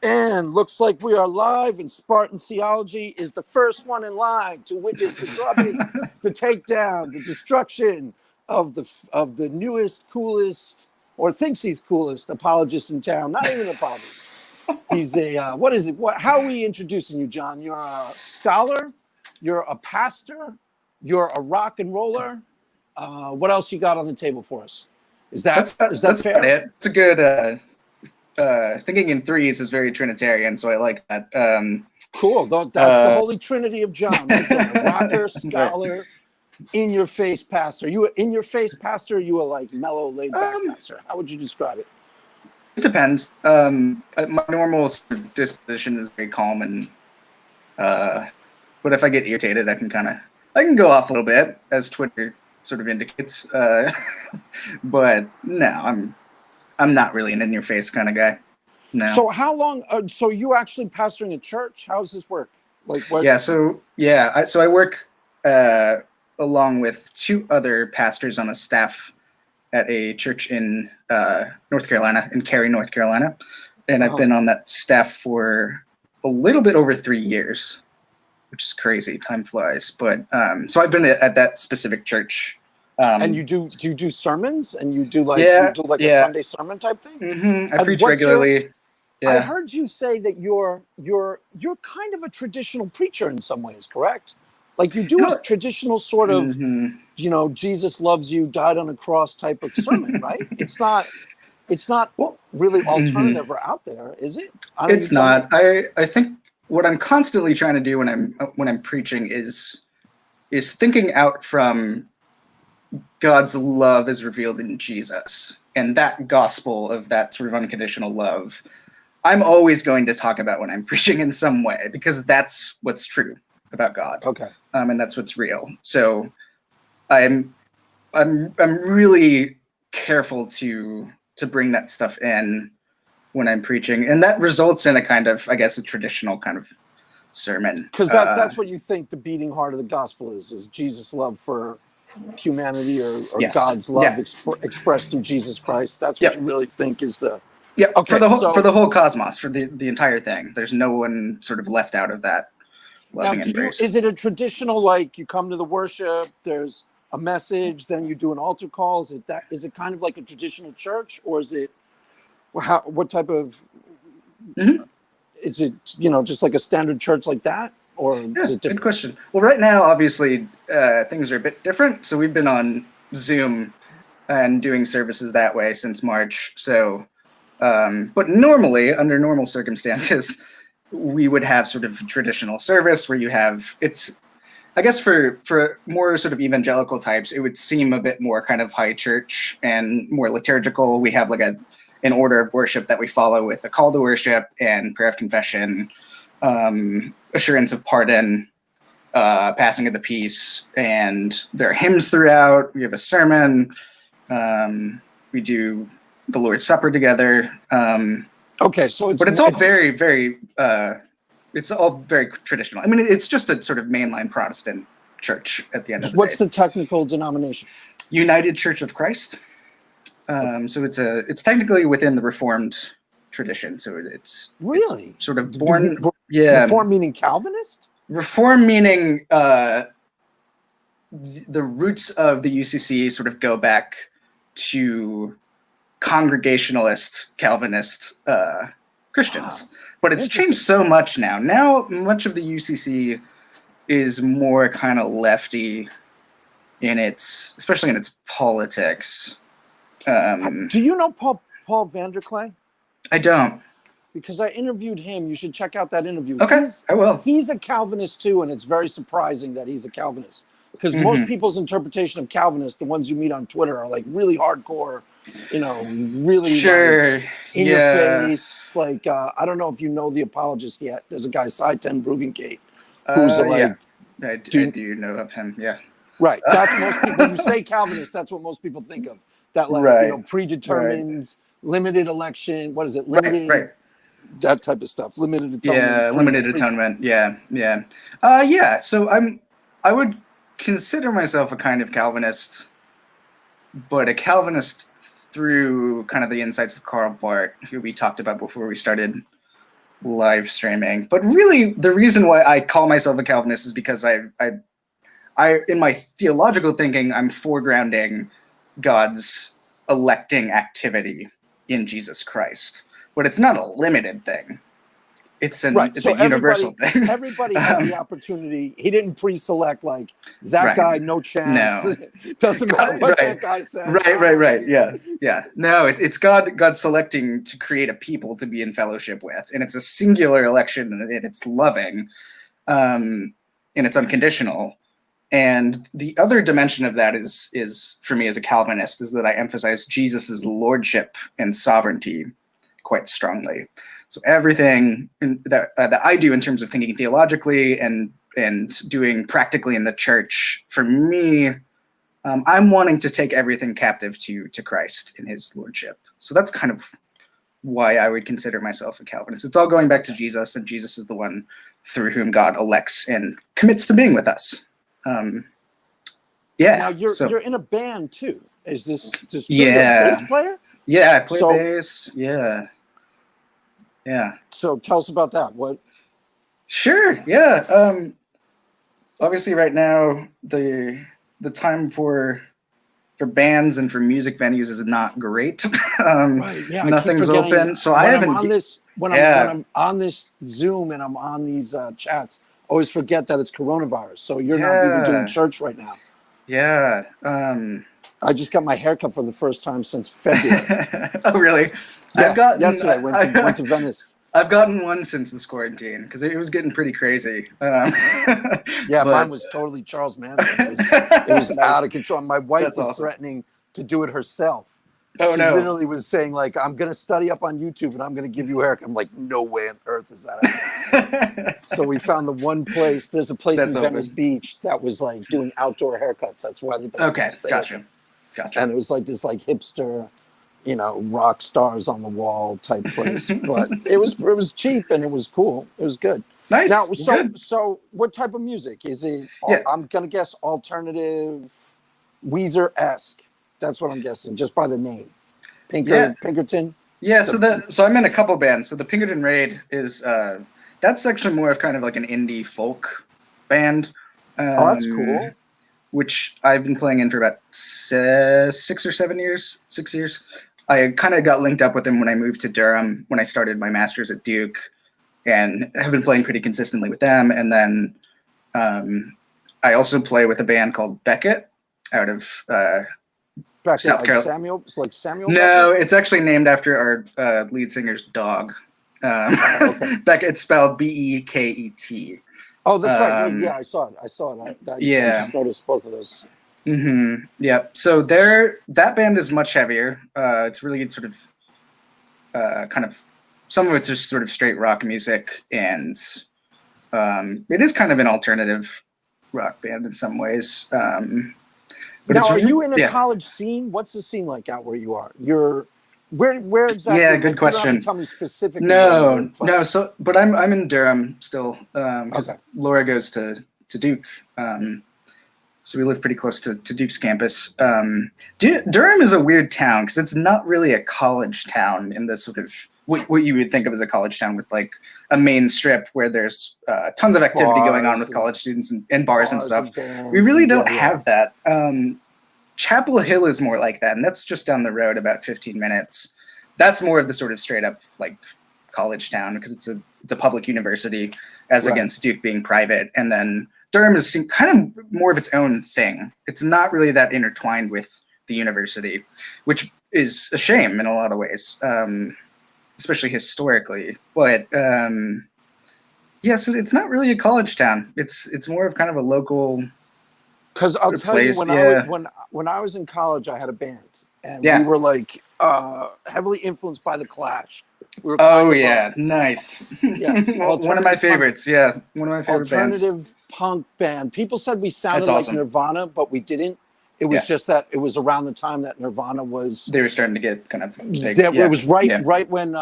And looks like we are live, and Spartan Theology is the first one in line to witness the drubbing, the takedown, the destruction of the newest, coolest, or thinks he's coolest apologist in town. Not even an apologist. He's a what is it? How are we introducing you, John? You're a scholar. You're a pastor. You're a rock and roller. What else you got on the table for us? That's fair? It. It's a good. Thinking in threes is very Trinitarian, so I like that. Cool. That's the Holy Trinity of John. Right there. Rocker, scholar, in-your-face pastor. You in your face pastor, or you a like mellow, laid-back pastor? How would you describe it? It depends. My normal sort of disposition is very calm, and but if I get irritated, I can go off a little bit, as Twitter sort of indicates. But no, I'm not really an in-your-face kind of guy. No. So how long? So you actually pastoring a church? How does this work? Like what? Yeah. So I work along with two other pastors on a staff at a church in North Carolina, in Cary, North Carolina, and I've been on that staff for a little bit over 3 years, which is crazy. Time flies. But so I've been at that specific church. And you do sermons, and you do a Sunday sermon type thing. Mm-hmm. I preach regularly. I heard you say that you're kind of a traditional preacher in some ways, correct? Like you do a traditional sort of, Jesus loves you, died on a cross type of sermon, right? It's not really alternative or out there, is it? It's not. I think what I'm constantly trying to do when I'm preaching is thinking out from God's love is revealed in Jesus, and that gospel of that sort of unconditional love, I'm always going to talk about when I'm preaching in some way, because that's what's true about God. Okay. And that's what's real. So I'm really careful to bring that stuff in when I'm preaching, and that results in a kind of, I guess, a traditional kind of sermon. Because that's what you think the beating heart of the gospel is Jesus' love for humanity, or yes. God's love expressed through Jesus Christ. That's what you really think is the okay, for the whole cosmos, for the entire thing. There's no one sort of left out of that loving embrace. Is it a traditional, like you come to the worship, there's a message, then you do an altar call? Is it kind of like a traditional church, or is it what type of is it just like a standard church like that? Or is it different? Good question. Well, right now, obviously, things are a bit different. So we've been on Zoom and doing services that way since March. So, but normally, under normal circumstances, we would have sort of traditional service where you have, I guess for more sort of evangelical types, it would seem a bit more kind of high church and more liturgical. We have like an order of worship that we follow with a call to worship and prayer of confession, assurance of pardon, passing of the peace, and there are hymns throughout. We have a sermon. We do the Lord's Supper together. Okay, so it's all very, very, it's all very traditional. I mean, it's just a sort of mainline Protestant church at the end of the day. What's the technical denomination? United Church of Christ. So it's technically within the Reformed tradition. So it's sort of born. Reform meaning Calvinist? Reform meaning the roots of the UCC sort of go back to Congregationalist Calvinist Christians. But it's changed so much now. Now much of the UCC is more kind of lefty especially in its politics. Do you know Paul Vanderklay? I don't. Because I interviewed him. You should check out that interview. Okay, I will. He's a Calvinist too, and it's very surprising that he's a Calvinist. Because most people's interpretation of Calvinist, the ones you meet on Twitter, are like really hardcore, really like, in your face. Like, I don't know if you know the apologist yet. There's a guy, Cy Ten Bruggencate, who's I do know of him, yeah. Right. That's most people. You say Calvinist, that's what most people think of. That predetermined, limited election. What is it? Limited. Right. That type of stuff. Limited atonement. Yeah, limited atonement. Yeah. So I would consider myself a kind of Calvinist, but a Calvinist through kind of the insights of Karl Barth, who we talked about before we started live streaming. But really, the reason why I call myself a Calvinist is because I in my theological thinking, I'm foregrounding God's electing activity in Jesus Christ. But it's not a limited thing. It's a universal thing. Everybody has the opportunity. He didn't pre-select like that Right. guy, no chance. No. Doesn't matter what that guy says. Right. Yeah. No, it's God selecting to create a people to be in fellowship with, and it's a singular election, and it's loving, and it's unconditional. And the other dimension of that is for me as a Calvinist is that I emphasize Jesus's lordship and sovereignty quite strongly. So everything that I do in terms of thinking theologically and doing practically in the church, for me, I'm wanting to take everything captive to Christ in his lordship. So that's kind of why I would consider myself a Calvinist. It's all going back to Jesus, and Jesus is the one through whom God elects and commits to being with us. Now you're in a band too. Is this just a bass player? Yeah, I play bass. Yeah. So tell us about that. What? Sure. Yeah. Obviously, right now the time for bands and for music venues is not great. Right. Yeah. Nothing's open. So I haven't. When I'm on this Zoom and I'm on these chats, always forget that it's coronavirus. So you're not even doing church right now. Yeah. I just got my haircut for the first time since February. Oh, really? Yes, yesterday went to Venice. I've gotten one since this quarantine because it was getting pretty crazy. Mine was totally Charles Manson. It was out of control. My wife was threatening to do it herself. Oh, she no. literally was saying, like, I'm going to study up on YouTube and I'm going to give you a haircut. I'm like, no way on earth is that happening. So we found the one place. There's a place in Venice Beach that was like doing outdoor haircuts. That's why they Gotcha. And it was like this like hipster, rock stars on the wall type place. But it was cheap and it was cool. It was good. Nice. Now, so what type of music is it? I'm gonna guess alternative, Weezer-esque. That's what I'm guessing, just by the name. Pinkerton. Yeah. So I'm in a couple bands. So the Pinkerton Raid is that's actually more of kind of like an indie folk band. That's cool. Which I've been playing in for about 6 or 7 years. 6 years. I kind of got linked up with them when I moved to Durham when I started my master's at Duke, and have been playing pretty consistently with them. And then I also play with a band called Beckett out of South Carolina. Samuel? No, it's actually named after our lead singer's dog. Beckett, spelled Beket. Oh, that's right. Yeah, I saw it. I just noticed both of those. Mm-hmm. Yeah. So that band is much heavier. It's really sort of kind of, some of it's just sort of straight rock music, and it is kind of an alternative rock band in some ways. But now, are you in a college scene? What's the scene like out where you are? Where exactly? Yeah, good question. You don't have to tell me specifically. No. So, but I'm in Durham still. Because Laura goes to Duke. So we live pretty close to Duke's campus. Durham is a weird town because it's not really a college town in the sort of what you would think of as a college town, with like a main strip where there's tons of activity going on with college students and bars and stuff. We really don't have that. Chapel Hill is more like that, and that's just down the road about 15 minutes. That's more of the sort of straight up like college town because it's a public university as against Duke being private. And then Durham is kind of more of its own thing. It's not really that intertwined with the university, which is a shame in a lot of ways, especially historically. But so it's not really a college town. It's more of kind of a local. Because I'll tell you, when I was in college, I had a band, and we were like heavily influenced by the Clash. We were nice. Yes, one of my favorites. One of my favorite bands. Alternative punk band. People said we sounded like Nirvana, but we didn't. It was just that it was around the time that Nirvana was. They were starting to get kind of big. It was right when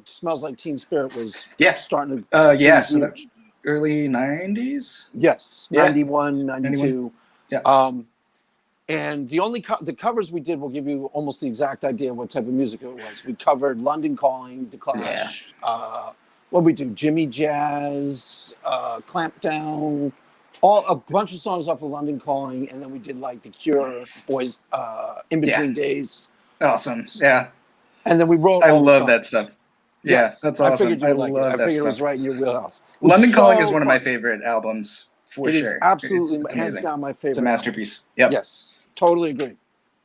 Smells Like Teen Spirit was starting to. So that early 90s. Yes, 91, 92. Yeah. And the covers we did will give you almost the exact idea what type of music it was. We covered London Calling, The Clash, what we do, Jimmy Jazz, Clampdown, all a bunch of songs off of London Calling, and then we did like The Cure, Boys, In Between Days. Awesome. Yeah. And then we wrote I all the love songs. that stuff. Yeah, Yes, that's awesome. I figured you would like it. I love that figured it was stuff. right in your wheelhouse. London Calling is So one of my fun. favorite albums, for It sure. is absolutely, It's hands amazing. down, my favorite. It's a album. masterpiece. Yep. Yes, totally agree.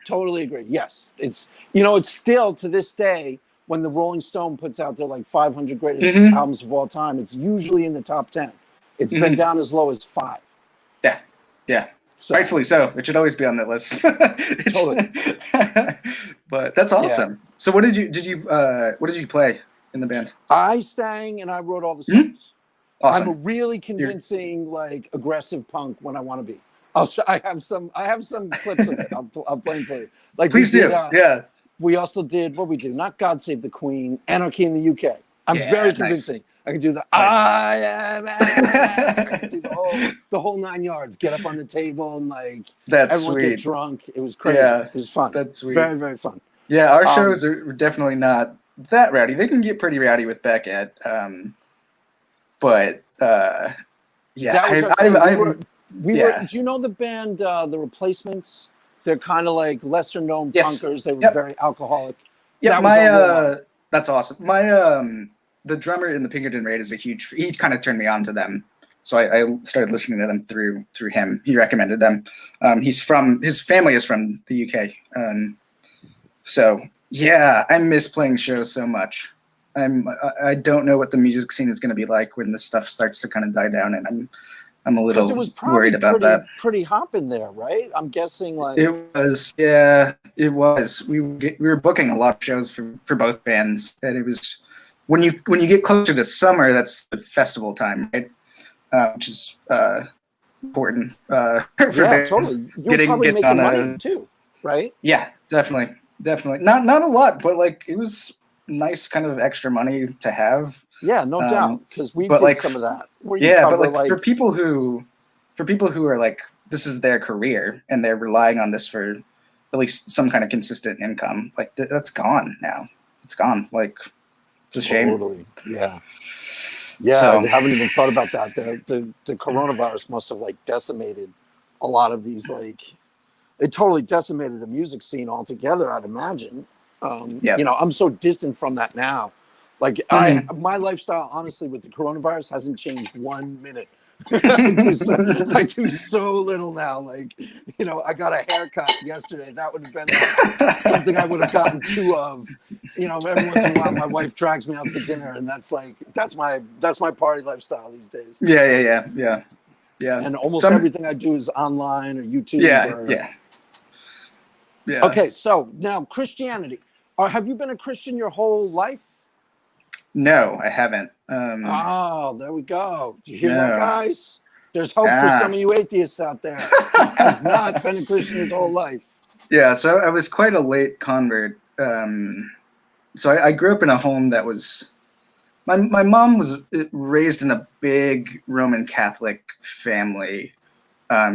Totally agree. Yes, it's, you know, it's still to this day, when the Rolling Stone puts out their like 500 greatest albums of all time, it's usually in the top 10. It's been down as low as 5. Yeah, yeah. So, Rightfully so. It should always be on that list. Totally. But that's awesome. Yeah. So what did you play in the band? I sang and I wrote all the songs. Awesome. I'm a really convincing, like, aggressive punk when I want to be. I have some clips of it. I'll play them for you. Like, Please do. Yeah. We also did what we do. Not God Save the Queen. Anarchy in the UK. I'm Yeah, very nice. convincing. I can do the I can do the whole 9 yards. Get up on the table and like That's everyone sweet. get drunk. It was crazy. Yeah, it was fun. that's sweet. Very, very fun. Yeah, our shows are definitely not that rowdy. They can get pretty rowdy with Beckett. But yeah, That was our thing. We yeah. were. Do you know the band, The Replacements? They're kind of like lesser known Yes. punkers. They were very alcoholic. Yeah, That was our role. that's awesome. My the drummer in the Pinkerton Raid is he kind of turned me on to them. So I started listening to them through him. He recommended them. His family is from the UK. So yeah, I miss playing shows so much. I don't know what the music scene is going to be like when this stuff starts to kind of die down, and I'm a little worried about that. Pretty hopping there, right? I'm guessing like It was, yeah, it was. We were booking a lot of shows for both bands, and it was when you get closer to summer, that's the festival time, right? Which is important for bands. totally. You're probably making money too, right? Yeah, definitely. Not a lot, but like it was nice kind of extra money to have. Yeah, no doubt, because we did like, some of that. Yeah, but like for people who are like, this is their career and they're relying on this for at least some kind of consistent income, like that's gone now. It's gone. Like it's a shame. Totally. Yeah. Yeah, So, I haven't even thought about that. The coronavirus must have like decimated a lot of these, like it totally decimated the music scene altogether, I'd imagine. Yeah. You know, I'm so distant from that now. Like my lifestyle, honestly, with the coronavirus hasn't changed 1 minute. I do so little now. Like, you know, I got a haircut yesterday. That would have been like something I would have gotten 2 of. You know, every once in a while, my wife drags me out to dinner, and that's my party lifestyle these days. Yeah. And almost everything I do is online or YouTube. Yeah. Okay, so now Christianity. Have you been a Christian your whole life? No, I haven't. Oh, there we go. Did you hear No. that, guys? There's hope for some of you atheists out there. Has not been a Christian his whole life. Yeah, so I was quite a late convert. So I grew up in a home that was, my mom was raised in a big Roman Catholic family.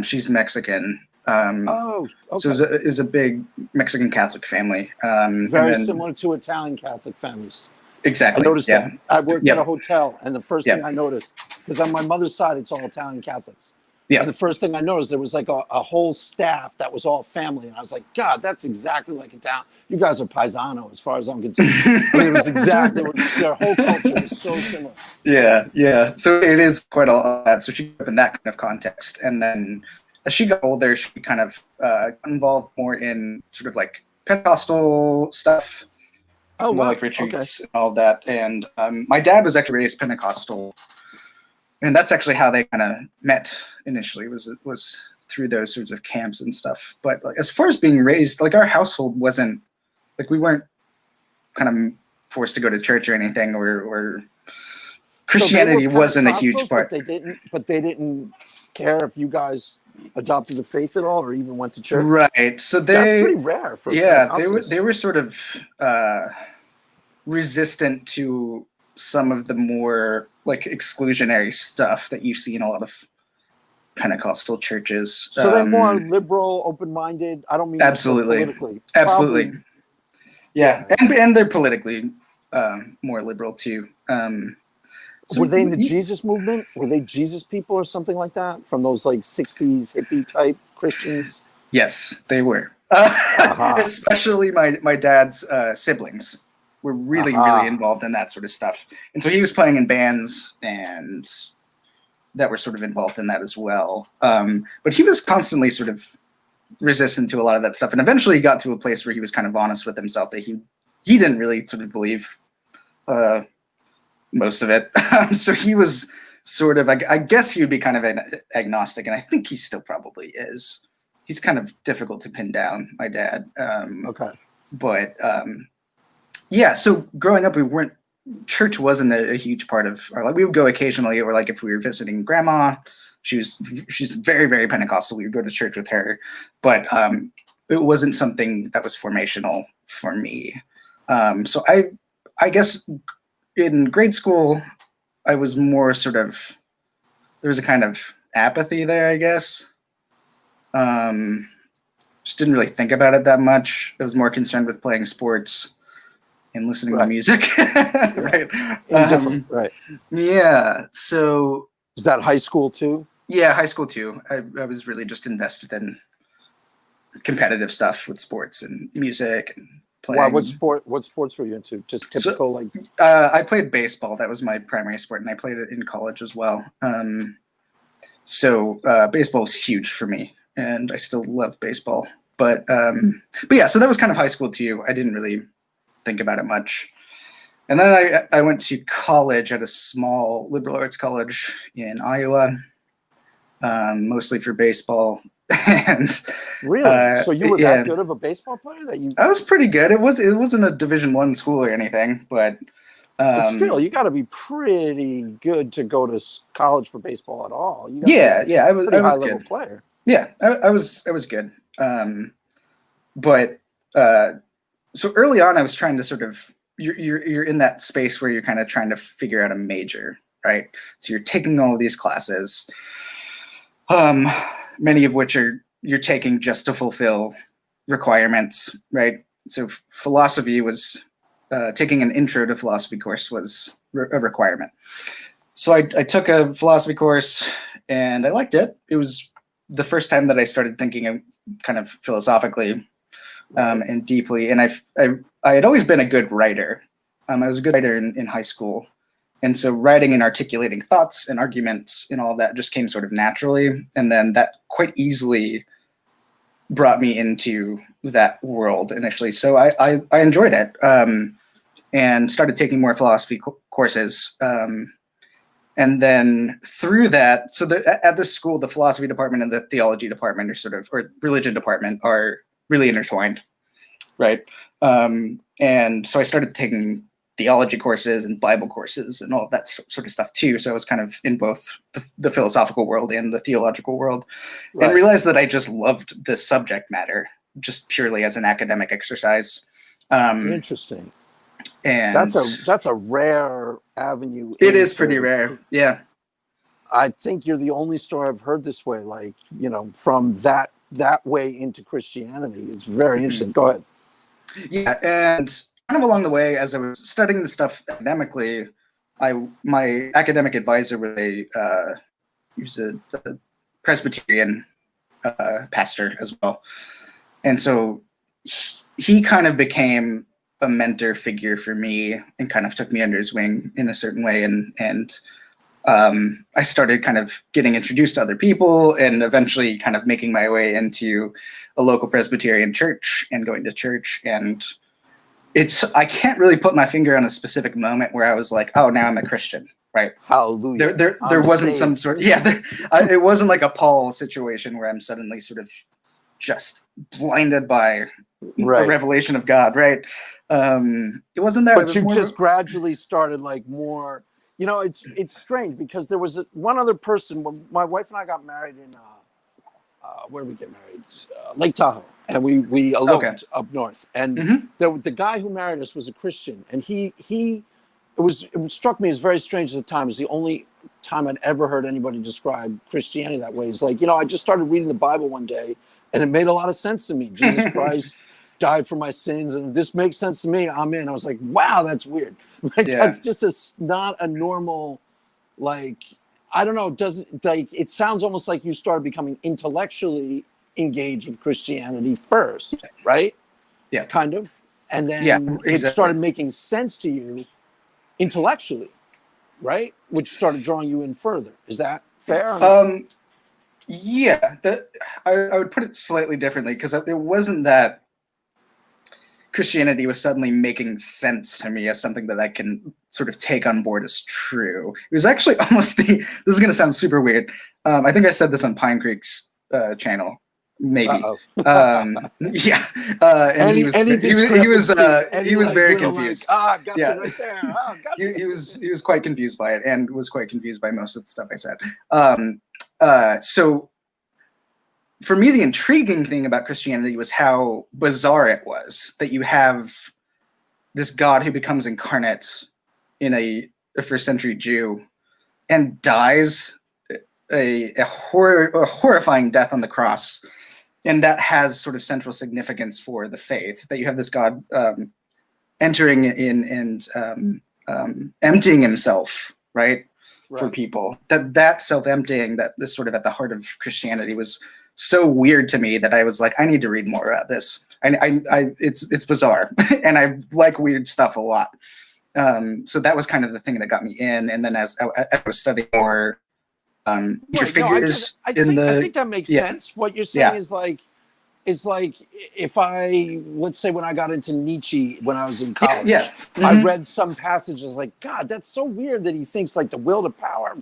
She's Mexican. Okay. So it was a big Mexican Catholic family. Very similar to Italian Catholic families. Exactly. I noticed that. I worked at a hotel, and the first thing Yep. I noticed, because on my mother's side, it's all Italian Catholics. Yeah. And the first thing I noticed, there was like a whole staff that was all family. And I was like, God, that's exactly like Italian. You guys are paisano as far as I'm concerned. I mean, it was exactly, their whole culture was so similar. Yeah. So it is quite a lot. So she grew up in that kind of context. And then as she got older, she kind of got involved more in sort of like Pentecostal stuff. Oh, wow. Like retreats and all that. And my dad was actually raised Pentecostal. And that's actually how they kind of met initially, was through those sorts of camps and stuff. But like, as far as being raised, like our household wasn't, like we weren't kind of forced to go to church or anything, or Christianity wasn't a huge part. But they didn't care if you guys adopted the faith at all or even went to church. Right. So that's pretty rare for they were sort of resistant to some of the more like exclusionary stuff that you see in a lot of Pentecostal churches. So they're more liberal, open-minded. I don't mean politically. Absolutely. Probably, yeah. And they're politically more liberal too. So were they in the Jesus movement? Were they Jesus people or something like that? From those like 60s hippie type Christians? Yes, they were. Aha. Especially my dad's siblings were really, really Aha. involved in that sort of stuff. And so he was playing in bands and that were sort of involved in that as well. But he was constantly sort of resistant to a lot of that stuff. And eventually he got to a place where he was kind of honest with himself that he didn't really sort of believe most of it. So he was sort of, I guess he would be kind of an agnostic, and I think he still probably is. He's kind of difficult to pin down, my dad. Okay. But yeah, so growing up, church wasn't a huge part of our life. We would go occasionally, or like if we were visiting grandma, she's very, very Pentecostal. We would go to church with her, but it wasn't something that was formational for me. So I guess in grade school, I was more sort of, there was a kind of apathy there, I guess. Just didn't really think about it that much. I was more concerned with playing sports and listening to music. Right. Right. Yeah. So is that high school too? Yeah, high school too. I was really just invested in competitive stuff with sports and music and playing. Wow, what sports were you into? Just typical like I played baseball. That was my primary sport, and I played it in college as well. So baseball was huge for me, and I still love baseball. But yeah, so that was kind of high school too. I didn't really think about it much. And then I went to college at a small liberal arts college in Iowa, mostly for baseball. And really, so you were that good of a baseball player that you? I was pretty good. It wasn't a Division I school or anything, but still, you got to be pretty good to go to college for baseball at all. Yeah, I was a high good. level player. Yeah, I was good. But so early on, I was trying to sort of you're in that space where you're kind of trying to figure out a major, right? So you're taking all of these classes, many of which you're taking just to fulfill requirements, right? So philosophy was taking an intro to philosophy course was a requirement. So I took a philosophy course and I liked it. It was the first time that I started thinking of kind of philosophically and deeply. And I had always been a good writer. I was a good writer in high school. And so writing and articulating thoughts and arguments and all of that just came sort of naturally. And then that quite easily brought me into that world initially. So I enjoyed it and started taking more philosophy courses. And then through that, so at this school, the philosophy department and the theology department or religion department are really intertwined, right? And so I started taking theology courses and Bible courses and all of that sort of stuff too. So I was kind of in both the philosophical world and the theological world, right. And realized that I just loved the subject matter just purely as an academic exercise. Interesting. And that's a rare avenue. It is pretty rare. Yeah. I think you're the only story I've heard this way, like, from that way into Christianity. It's very interesting. Go ahead. Yeah. And kind of along the way, as I was studying the stuff academically, my academic advisor was he was a Presbyterian pastor as well. And so he kind of became a mentor figure for me and kind of took me under his wing in a certain way. And I started kind of getting introduced to other people and eventually kind of making my way into a local Presbyterian church and going to church. And I can't really put my finger on a specific moment where I was like, oh, now I'm a Christian, right? Hallelujah. There wasn't some sort of, it wasn't like a Paul situation where I'm suddenly sort of just blinded by the revelation of God, right? It wasn't that. But you just gradually started like more, it's strange because there was one other person when my wife and I got married in, where did we get married? Lake Tahoe. And we eloped up north. And the guy who married us was a Christian. And it struck me as very strange at the time. It was the only time I'd ever heard anybody describe Christianity that way. It's like, I just started reading the Bible one day and it made a lot of sense to me. Jesus Christ died for my sins and this makes sense to me. I'm in. I was like, wow, that's weird. That's just not a normal like, I don't know, doesn't, like, it sounds almost like you started becoming intellectually engaged with Christianity first, right? Yeah. Kind of. And then Yeah, it exactly. started making sense to you intellectually, right? Which started drawing you in further. Is that fair? Yeah, I would put it slightly differently, because it wasn't that Christianity was suddenly making sense to me as something that I can sort of take on board as true. It was actually almost this is going to sound super weird. I think I said this on Pine Creek's channel, maybe. Yeah, and he was very confused. Like, gotcha, right there. Gotcha. He was quite confused by it, and was quite confused by most of the stuff I said. So for me, the intriguing thing about Christianity was how bizarre it was that you have this God who becomes incarnate in a first century Jew and dies a horrifying death on the cross. And that has sort of central significance for the faith, that you have this God entering in and emptying himself, right, for people. That self-emptying that is sort of at the heart of Christianity was so weird to me that I was like, I need to read more about this. It's bizarre, and I like weird stuff a lot. So that was kind of the thing that got me in. And then as I was studying more figures I think that makes sense. What you're saying is like if let's say when I got into Nietzsche when I was in college, I read some passages like, God, that's so weird that he thinks like the will to power.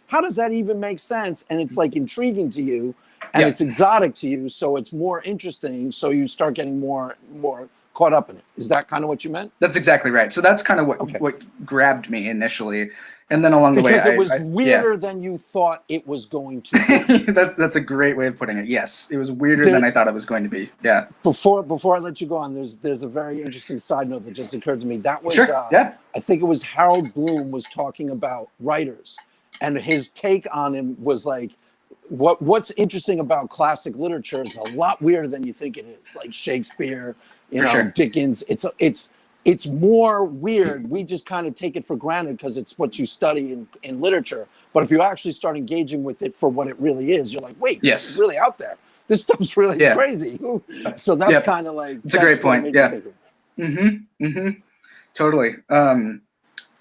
How does that even make sense? And it's like intriguing to you, and it's exotic to you, so it's more interesting. So you start getting more caught up in it. Is that kind of what you meant? That's exactly right. So that's kind of what grabbed me initially, and then along the way, because it was weirder than you thought it was going to be. That's a great way of putting it. Yes, it was weirder than I thought it was going to be. Yeah. Before I let you go on, there's a very interesting side note that just occurred to me. That was I think it was Harold Bloom was talking about writers, and his take on him was like, what's interesting about classic literature is a lot weirder than you think it is. Like Shakespeare, Dickens. It's more weird. We just kind of take it for granted because it's what you study in literature. But if you actually start engaging with it for what it really is, you're like, wait, this is really out there. This stuff's really crazy. So that's kind of like... It's a great point. Yeah. Totally.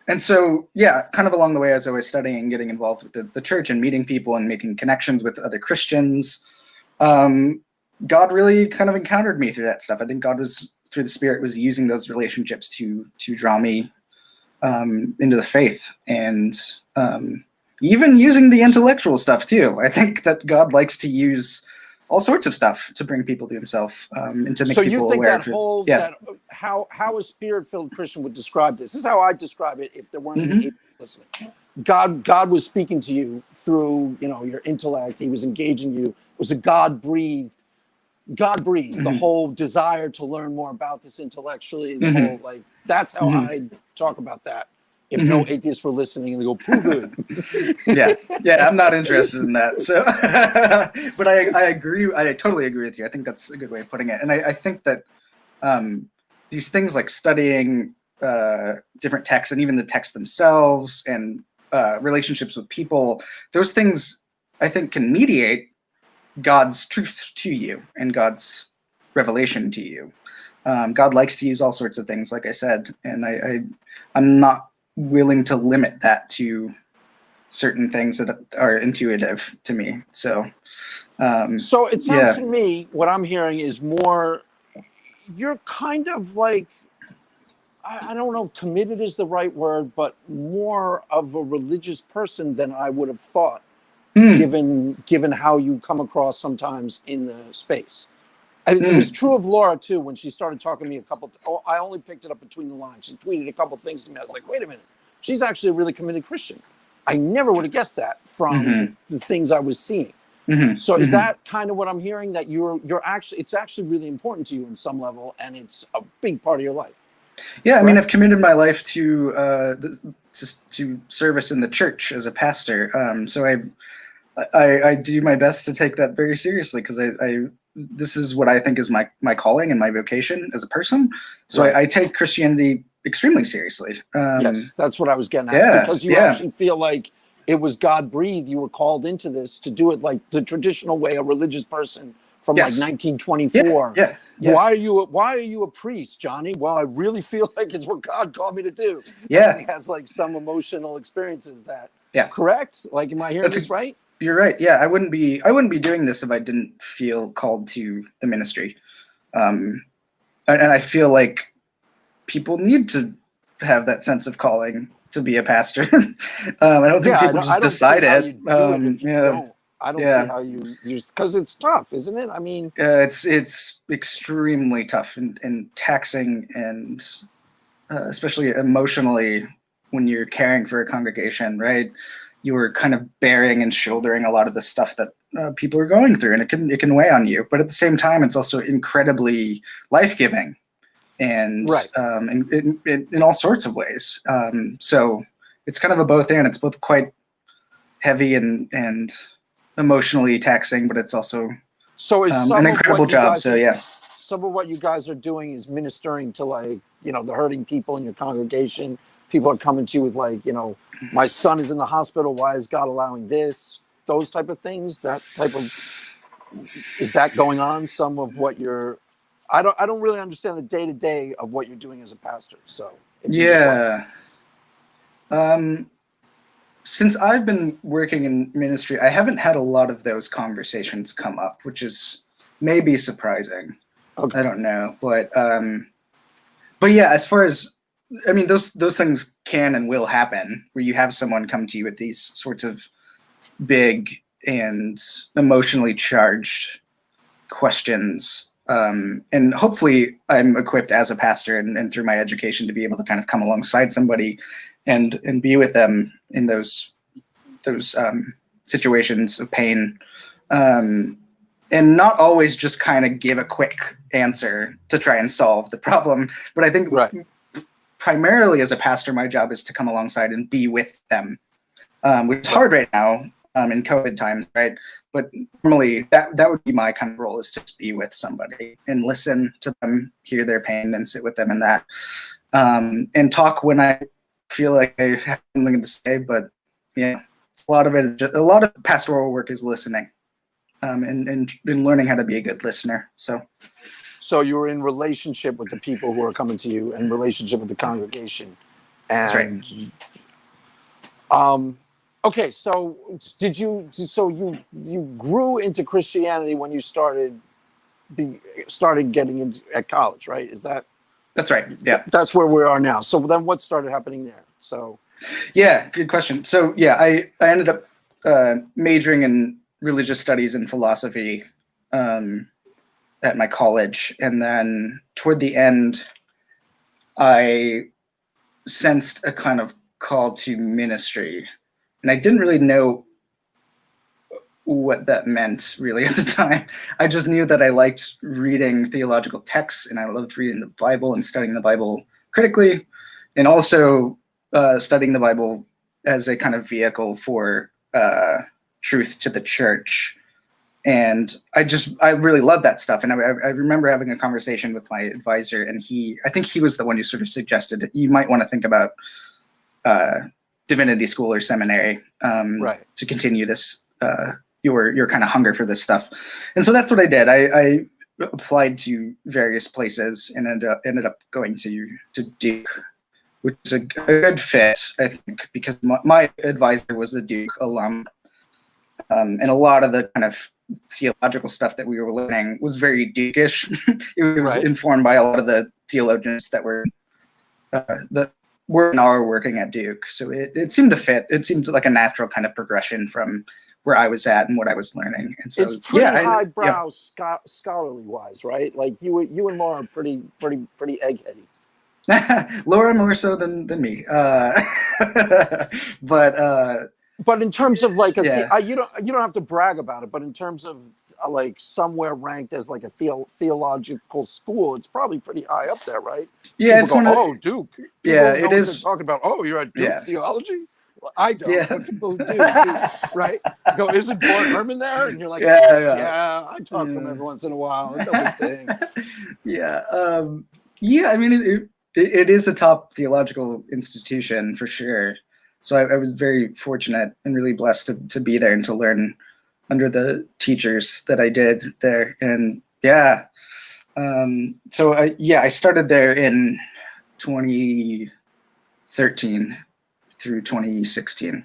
And so, kind of along the way as I was studying and getting involved with the church and meeting people and making connections with other Christians, God really kind of encountered me through that stuff. I think God was, through the Spirit, was using those relationships to draw me into the faith, and even using the intellectual stuff too. I think that God likes to use all sorts of stuff to bring people to himself, and to make people aware. How a spirit-filled Christian would describe this is how I describe it if there weren't any people listening. God was speaking to you through your intellect. He was engaging you. It was a God-breathed, the whole desire to learn more about this intellectually. The whole that's how I talk about that. If no atheists were listening and they go, prove it. I'm not interested in that. So, but I agree. I totally agree with you. I think that's a good way of putting it. And I think that these things like studying different texts and even the texts themselves and relationships with people, those things I think can mediate God's truth to you and God's revelation to you. God likes to use all sorts of things, like I said, and I'm not willing to limit that to certain things that are intuitive to me. So it sounds to me, what I'm hearing is more, you're kind of like, I don't know if committed is the right word, but more of a religious person than I would have thought, given how you come across sometimes in the space. It was true of Laura too when she started talking to me I only picked it up between the lines. She tweeted a couple things to me. I was like, wait a minute, she's actually a really committed Christian. I never would have guessed that from the things I was seeing. So is that kind of what I'm hearing, that it's actually really important to you in some level, and it's a big part of your life? Yeah, I mean, I've committed my life to service in the church as a pastor. So I do my best to take that very seriously, because this is what I think is my calling and my vocation as a person. So I take Christianity extremely seriously. Yes, that's what I was getting at. Yeah, Because you yeah. actually feel like it was God breathed. You were called into this to do it like the traditional way a religious person from Yes. like 1924. Yeah. Why are you a priest, Johnny? Well, I really feel like it's what God called me to do. Yeah. And he has like some emotional experiences that. Yeah. Correct? Like, am I hearing this right? You're right. Yeah, I wouldn't be doing this if I didn't feel called to the ministry. And I feel like people need to have that sense of calling to be a pastor. I don't think people just decide it. I don't see how you just, because it's tough, isn't it? I mean, it's extremely tough and taxing, and especially emotionally when you're caring for a congregation, right? You are kind of bearing and shouldering a lot of the stuff that people are going through, and it can weigh on you. But at the same time, it's also incredibly life-giving, and in all sorts of ways. So it's kind of a both and. It's both quite heavy and emotionally taxing, but it's also an incredible job. So yeah. Some of what you guys are doing is ministering to, like, you know, the hurting people in your congregation. People are coming to you with, like, you know, my son is in the hospital. Why is God allowing this? Those type of things. That type of, is that going on? Some of what you're, I don't really understand the day to day of what you're doing as a pastor. So yeah. Since I've been working in ministry, I haven't had a lot of those conversations come up, which is maybe surprising. Okay. I don't know, but yeah, as far as, I mean, those things can and will happen where you have someone come to you with these sorts of big and emotionally charged questions. And hopefully I'm equipped as a pastor and through my education to be able to kind of come alongside somebody and be with them in those situations of pain. And not always just kind of give a quick answer to try and solve the problem. But I think primarily as a pastor, my job is to come alongside and be with them, which is hard right now in COVID times, right? But normally that would be my kind of role, is to just be with somebody and listen to them, hear their pain, and sit with them in that. And talk when I feel like I have something to say. But yeah, a lot of pastoral work is listening. And learning how to be a good listener. So you're in relationship with the people who are coming to you, and relationship with the congregation. And, that's right. Okay, so you grew into Christianity when you started getting into at college, right? That's right. Yeah. That's where we are now. So then what started happening there? So yeah, good question. So yeah, I ended up majoring in religious studies and philosophy at my college, and then toward the end I sensed a kind of call to ministry, and I didn't really know what that meant really at the time. I just knew that I liked reading theological texts, and I loved reading the Bible and studying the Bible critically, and also studying the Bible as a kind of vehicle for truth to the church. And I really love that stuff. And I remember having a conversation with my advisor, and I think he was the one who sort of suggested you might want to think about divinity school or seminary to continue this, your kind of hunger for this stuff. And so that's what I did. I applied to various places and ended up going to Duke, which is a good fit, I think, because my advisor was a Duke alum. And a lot of the kind of theological stuff that we were learning was very Duke-ish. It was informed by a lot of the theologians that were working at Duke. So it seemed to fit. It seemed like a natural kind of progression from where I was at and what I was learning. And so it's pretty highbrow, scholarly wise, right? Like you and Laura are pretty eggheady. Laura more so than me. But in terms of like you don't have to brag about it, but in terms of like somewhere ranked as like a theological school, it's probably pretty high up there, right? Yeah, people go, Duke. It is. Talking about, you're at Duke theology. Well, I don't. But people who do, right? Go, isn't Bart Herman there? And you're like, I talk to him every once in a while. It's no big thing. I mean, it is a top theological institution for sure. So I was very fortunate and really blessed to be there and to learn under the teachers that I did there. And yeah, so I started there in 2013 through 2016.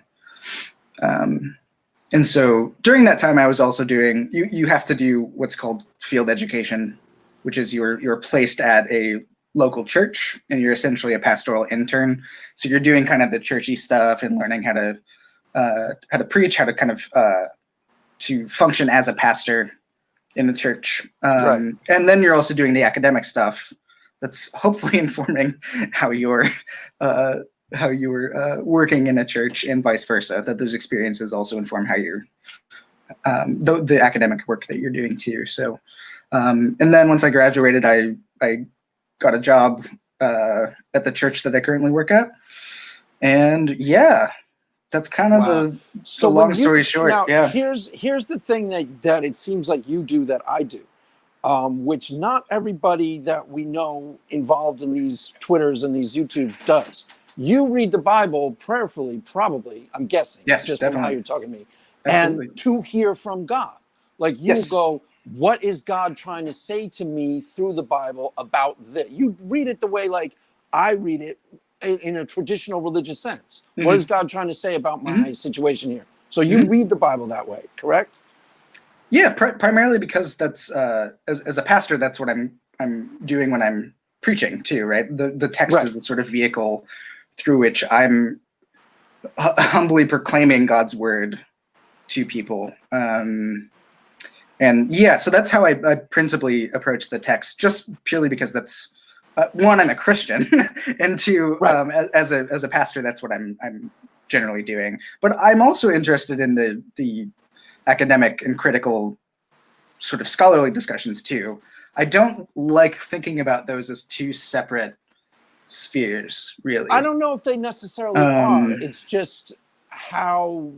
And so during that time, I was also doing, you have to do what's called field education, which is you're placed at a local church and you're essentially a pastoral intern. So you're doing kind of the churchy stuff and learning how to preach, how to kind of to function as a pastor in the church. Right. And then you're also doing the academic stuff that's hopefully informing how you're working in a church and vice versa, that those experiences also inform how you're the academic work that you're doing too. So and then once I graduated, I got a job at the church that I currently work at. And yeah, that's kind of the long story short. Now, yeah. Here's the thing that it seems like you do that I do, which not everybody that we know involved in these Twitters and these YouTube does. You read the Bible prayerfully, probably, I'm guessing. Yes, just definitely. from how you're talking to me. Absolutely. And to hear from God. Like you go, what is God trying to say to me through the Bible about this? You read it the way like I read it in a traditional religious sense. Mm-hmm. What is God trying to say about my situation here? So you read the Bible that way, correct? Yeah, primarily because that's as a pastor, that's what I'm doing when I'm preaching too, right? The text is a sort of vehicle through which I'm humbly proclaiming God's word to people. And yeah, so that's how I principally approach the text, just purely because that's one, I'm a Christian, and two, as a pastor, that's what I'm generally doing. But I'm also interested in the academic and critical sort of scholarly discussions too. I don't like thinking about those as two separate spheres, really. I don't know if they necessarily are. It's just how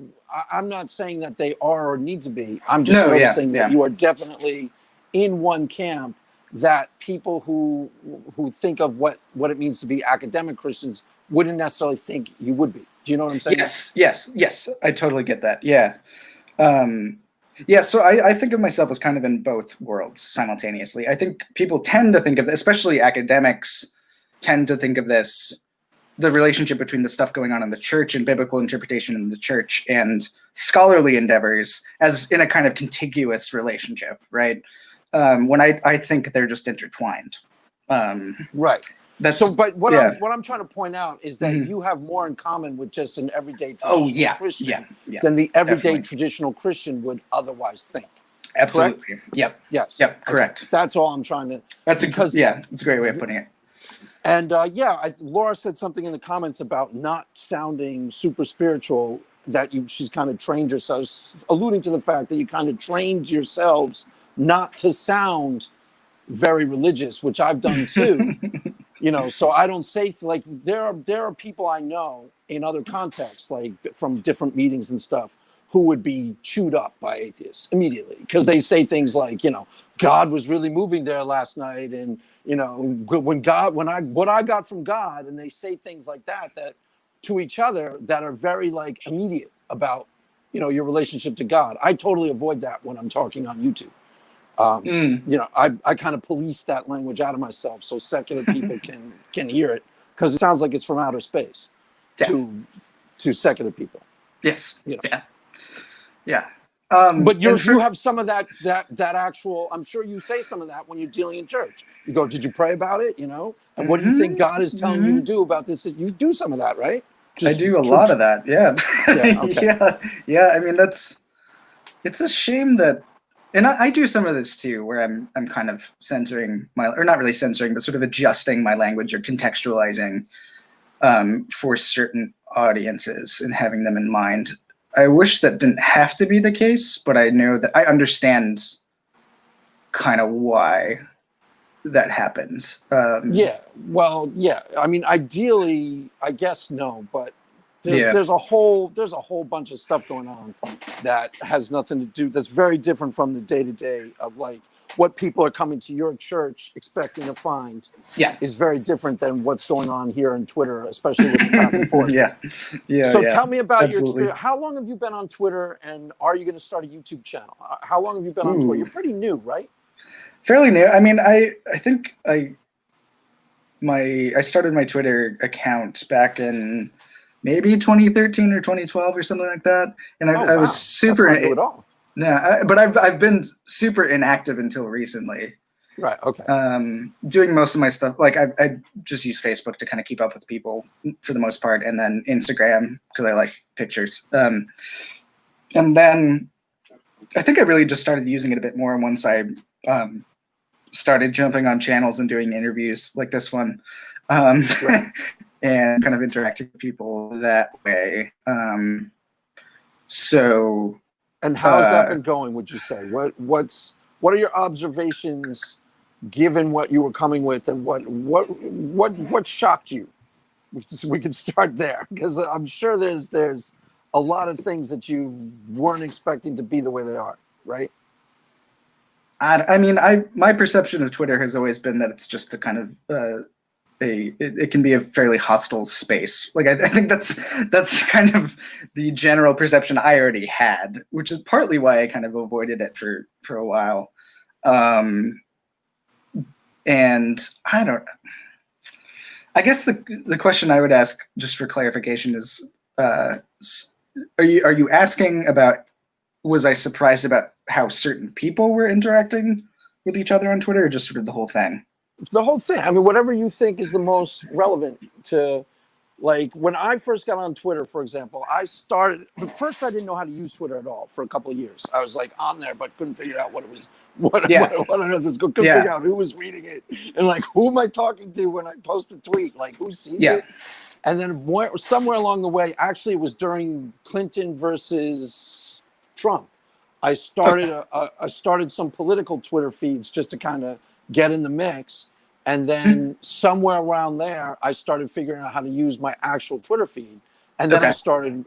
I'm not saying that they are or need to be. I'm just noticing that you are definitely in one camp, that people who think of what it means to be academic Christians wouldn't necessarily think you would be. Do you know what I'm saying? Yes. I totally get that. Yeah. So I think of myself as kind of in both worlds simultaneously. I think people tend to think of, especially academics, tend to think of this, the relationship between the stuff going on in the church and biblical interpretation in the church and scholarly endeavors as in a kind of contiguous relationship, right? When I think they're just intertwined. Right. But what I'm trying to point out is that you have more in common with just an everyday traditional Christian than the everyday traditional Christian would otherwise think. Absolutely. Correct? Yep. Yes. Yep. Correct. That's all I'm trying to. It's a great way of putting it. And Laura said something in the comments about not sounding super spiritual, that she's kind of trained yourselves, alluding to the fact that you kind of trained yourselves not to sound very religious, which I've done too. So I don't say, like, there are people I know in other contexts, like from different meetings and stuff, who would be chewed up by atheists immediately because they say things like, God was really moving there last night, and what I got from God, and they say things like that to each other that are very like immediate about your relationship to God. I totally avoid that when I'm talking on YouTube. I kind of police that language out of myself so secular people can hear it, because it sounds like it's from outer space to secular people. Yes. Yeah. But you have some of that actual. I'm sure you say some of that when you're dealing in church. You go, "Did you pray about it?" And what do you think God is telling you to do about this? You do some of that, right? I do a lot of that. Yeah. Okay. Yeah. I mean, it's a shame that. And I do some of this too, where I'm kind of censoring or not really censoring, but sort of adjusting my language or contextualizing for certain audiences and having them in mind. I wish that didn't have to be the case, but I know that I understand kind of why that happens. I mean, ideally, I guess no, but there's a whole bunch of stuff going on that has nothing to do, that's very different from the day-to-day of like what people are coming to your church expecting to find Yeah. is very different than what's going on here on Twitter, especially with the back and forth. Yeah. So tell me about your Absolutely. experience. How long have you been on Twitter, and are you going to start a YouTube channel? How long have you been on Twitter? You're pretty new, right? Fairly new. I mean, I think I started my Twitter account back in maybe 2013 or 2012 or something like that, and I was super. That's not new at all. Yeah, but I've been super inactive until recently. Right. Okay. Doing most of my stuff, like I just use Facebook to kind of keep up with people for the most part, and then Instagram because I like pictures. And then I think I really just started using it a bit more once I started jumping on channels and doing interviews like this one, Right. and kind of interacting with people that way. So. And how's that been going? Would you say what are your observations, given what you were coming with, and what shocked you? We could start there, because I'm sure there's a lot of things that you weren't expecting to be the way they are, right? I mean, my perception of Twitter has always been that it's just a kind of it can be a fairly hostile space. Like I think that's kind of the general perception I already had, which is partly why I kind of avoided it for a while. And I guess the question I would ask, just for clarification, is are you asking about, was I surprised about how certain people were interacting with each other on Twitter, or just sort of the whole thing? The whole thing. I mean, whatever you think is the most relevant to, like, when I first got on Twitter, for example, I didn't know how to use Twitter at all for a couple of years. I was like on there, but couldn't figure out what it was, what on earth was, couldn't figure out who was reading it, and like, who am I talking to when I post a tweet? Like, who sees it? And then somewhere along the way, actually, it was during Clinton versus Trump. I started some political Twitter feeds just to kind of get in the mix, and then somewhere around there, I started figuring out how to use my actual Twitter feed, and then I started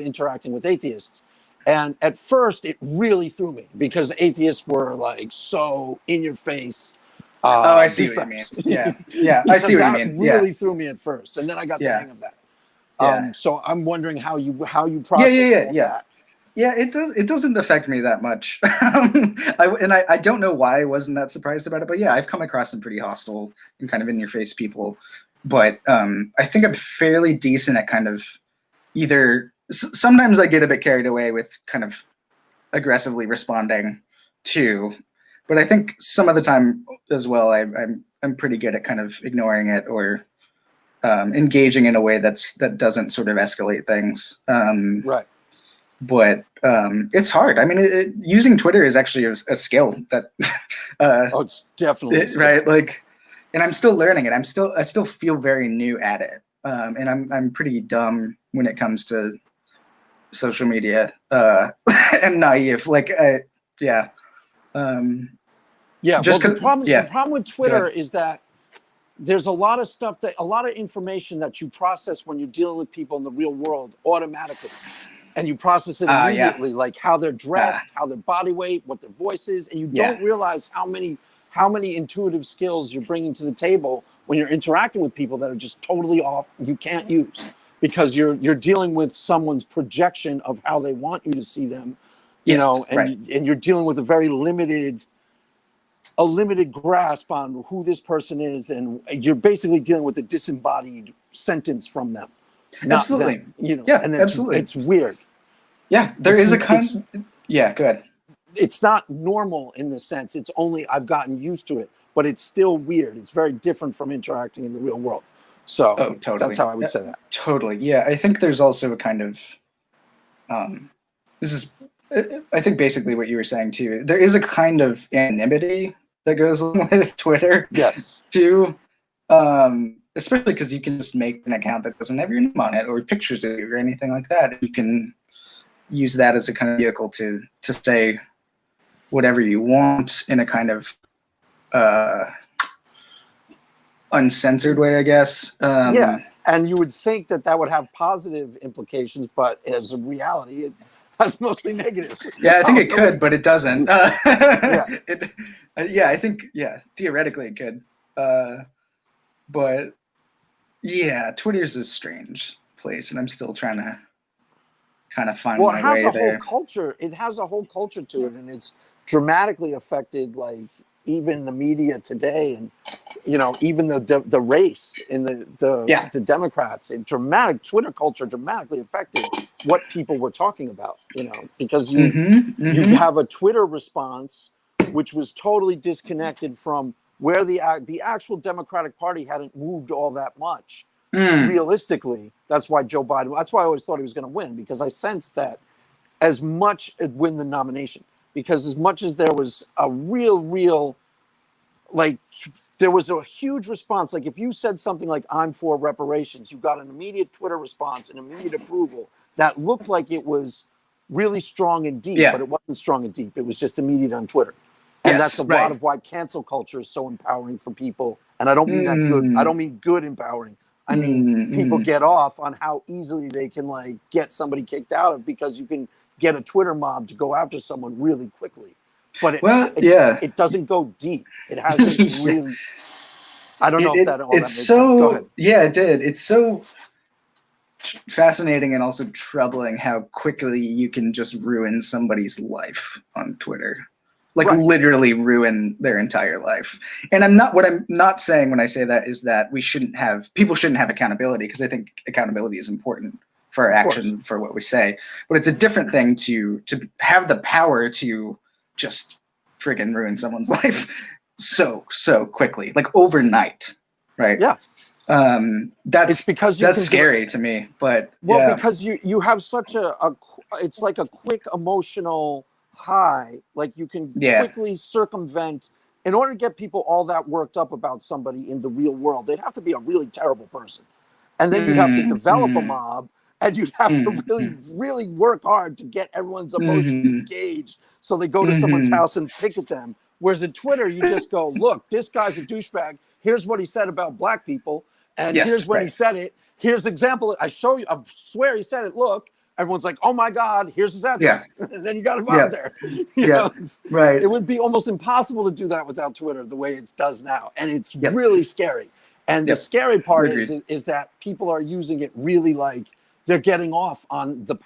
interacting with atheists. And at first, it really threw me, because atheists were like so in your face. I see what you mean. Yeah, I see what you mean. That really threw me at first, and then I got the hang of that. So I'm wondering how you process that. Yeah, it doesn't affect me that much. I don't know why I wasn't that surprised about it, but yeah, I've come across some pretty hostile and kind of in your face people. But I think I'm fairly decent at kind of either sometimes I get a bit carried away with kind of aggressively responding to, but I think some of the time as well, I'm pretty good at kind of ignoring it or engaging in a way that doesn't sort of escalate things. Right. But it's hard. I mean, using Twitter is actually a skill that. It's definitely a skill. Right. Like, and I'm still learning it. I still feel very new at it, and I'm pretty dumb when it comes to social media and naive. Like, yeah. Just the problem with Twitter is that there's a lot of stuff a lot of information that you process when you're dealing with people in the real world automatically. And you process it immediately, like how they're dressed, how their body weight, what their voice is, and you don't realize how many intuitive skills you're bringing to the table when you're interacting with people that are just totally off. You can't use, because you're dealing with someone's projection of how they want you to see them, and you're dealing with a very limited grasp on who this person is, and you're basically dealing with a disembodied sentence from them. Absolutely. Them, and absolutely. It's weird. Yeah, there is a kind. Yeah, go ahead. It's not normal in the sense. It's only I've gotten used to it, but it's still weird. It's very different from interacting in the real world. So totally. That's how I would say that. Totally. Yeah, I think there's also a kind of. This is, I think, basically what you were saying too. There is a kind of anonymity that goes along with Twitter. Yes. Too. Especially because you can just make an account that doesn't have your name on it or pictures of you or anything like that. You can use that as a kind of vehicle to say whatever you want in a kind of uncensored way, I guess. And you would think that would have positive implications, but as a reality, That's mostly negative. Yeah, I think Oh, it could, but it doesn't. Yeah. Yeah, I think, theoretically it could. But yeah, Twitter's a strange place, and I'm still trying to kind of find Well, it my has way a whole there. culture. It has a whole culture to it, and it's dramatically affected, like even the media today, and even the race in Yeah. the Democrats. Twitter culture dramatically affected what people were talking about. Because you have a Twitter response which was totally disconnected from where the actual Democratic Party hadn't moved all that much. Realistically, that's why Joe Biden. That's why I always thought he was going to win, because I sensed that as much win the nomination, because as much as there was a real like there was a huge response. Like if you said something like "I'm for reparations," you got an immediate Twitter response, an immediate approval that looked like it was really strong and deep, Yeah. but it wasn't strong and deep. It was just immediate on Twitter. And Yes, that's a right. lot of why cancel culture is so empowering for people. And I don't mean that good. I don't mean good empowering. I mean people get off on how easily they can like get somebody kicked out of, because you can get a Twitter mob to go after someone really quickly. But it doesn't go deep. It hasn't really. I don't know if that all that makes sense. Go ahead. Yeah, it did. It's so fascinating and also troubling how quickly you can just ruin somebody's life on Twitter. Like literally ruin their entire life. And what I'm not saying when I say that is that people shouldn't have accountability, because I think accountability is important for our action, for what we say. But it's a different thing to have the power to just friggin' ruin someone's life so quickly, like overnight, right? Yeah. That's scary to me. But because you have such it's like a quick emotional high, like you can quickly circumvent. In order to get people all that worked up about somebody in the real world, they'd have to be a really terrible person, and then you'd have to develop a mob, and you'd have to really work hard to get everyone's emotions engaged, so they go to someone's house and picket them. Whereas in Twitter, you just go, look, this guy's a douchebag. Here's what he said about black people, and here's when he said it. Here's example. I swear he said it. Look. Everyone's like, oh my God, here's his address. And then you got him out there. Right. It would be almost impossible to do that without Twitter the way it does now. And it's really scary. And the scary part is that people are using it really like they're getting off on the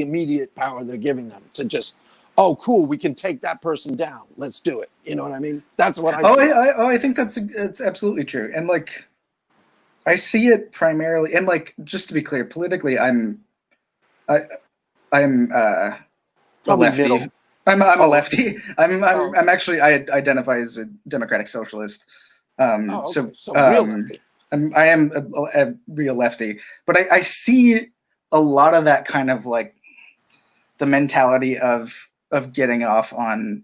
immediate power they're giving them to just, oh, cool, we can take that person down. Let's do it. You know what I mean? That's what I think it's absolutely true. And like, I see it primarily, and like, just to be clear, politically, I'm a lefty. Middle. I'm a lefty. I'm actually, I identify as a democratic socialist. So real lefty. I am a real lefty, but I see a lot of that kind of like the mentality of getting off on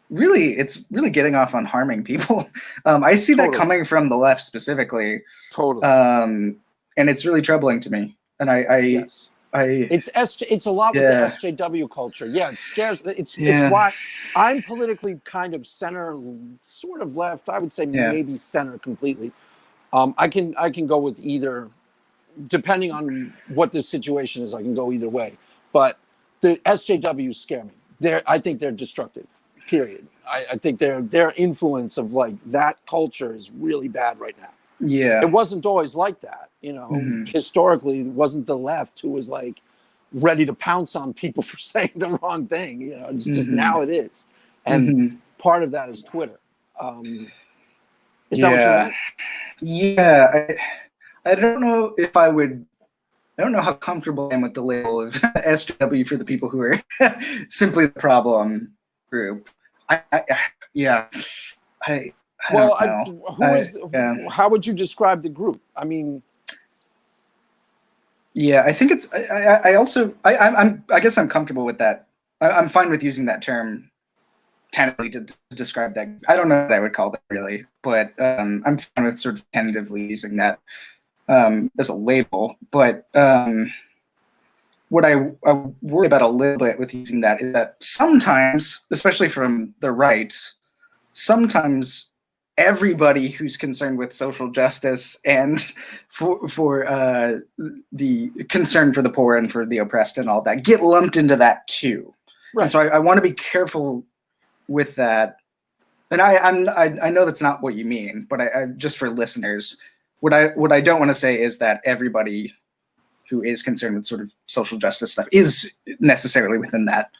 it's really getting off on harming people. I see that coming from the left specifically. And it's really troubling to me. And it's a lot with the SJW culture. Yeah, it scares. It's why I'm politically kind of center, sort of left. I would say maybe center completely. I can go with either, depending on what the situation is. I can go either way. But the SJWs scare me. I think they're destructive. Period. I think their influence of like that culture is really bad right now. Yeah, it wasn't always like that, historically. It wasn't the left who was like ready to pounce on people for saying the wrong thing. It's just now it is. And part of that is Twitter. Is that what you meant? Yeah, I don't know if I don't know how comfortable I am with the label of SJW for the people who are simply the problem group. How would you describe the group? I mean, I think it's. I guess I'm comfortable with that. I'm fine with using that term tentatively to describe that. I don't know what I would call that really, but I'm fine with sort of tentatively using that as a label. But what I worry about a little bit with using that is that sometimes, especially from the right, sometimes everybody who's concerned with social justice and for the concern for the poor and for the oppressed and all that get lumped into that too. Right. And so I want to be careful with that. And I know that's not what you mean, but I just for listeners, what I don't want to say is that everybody who is concerned with sort of social justice stuff is necessarily within that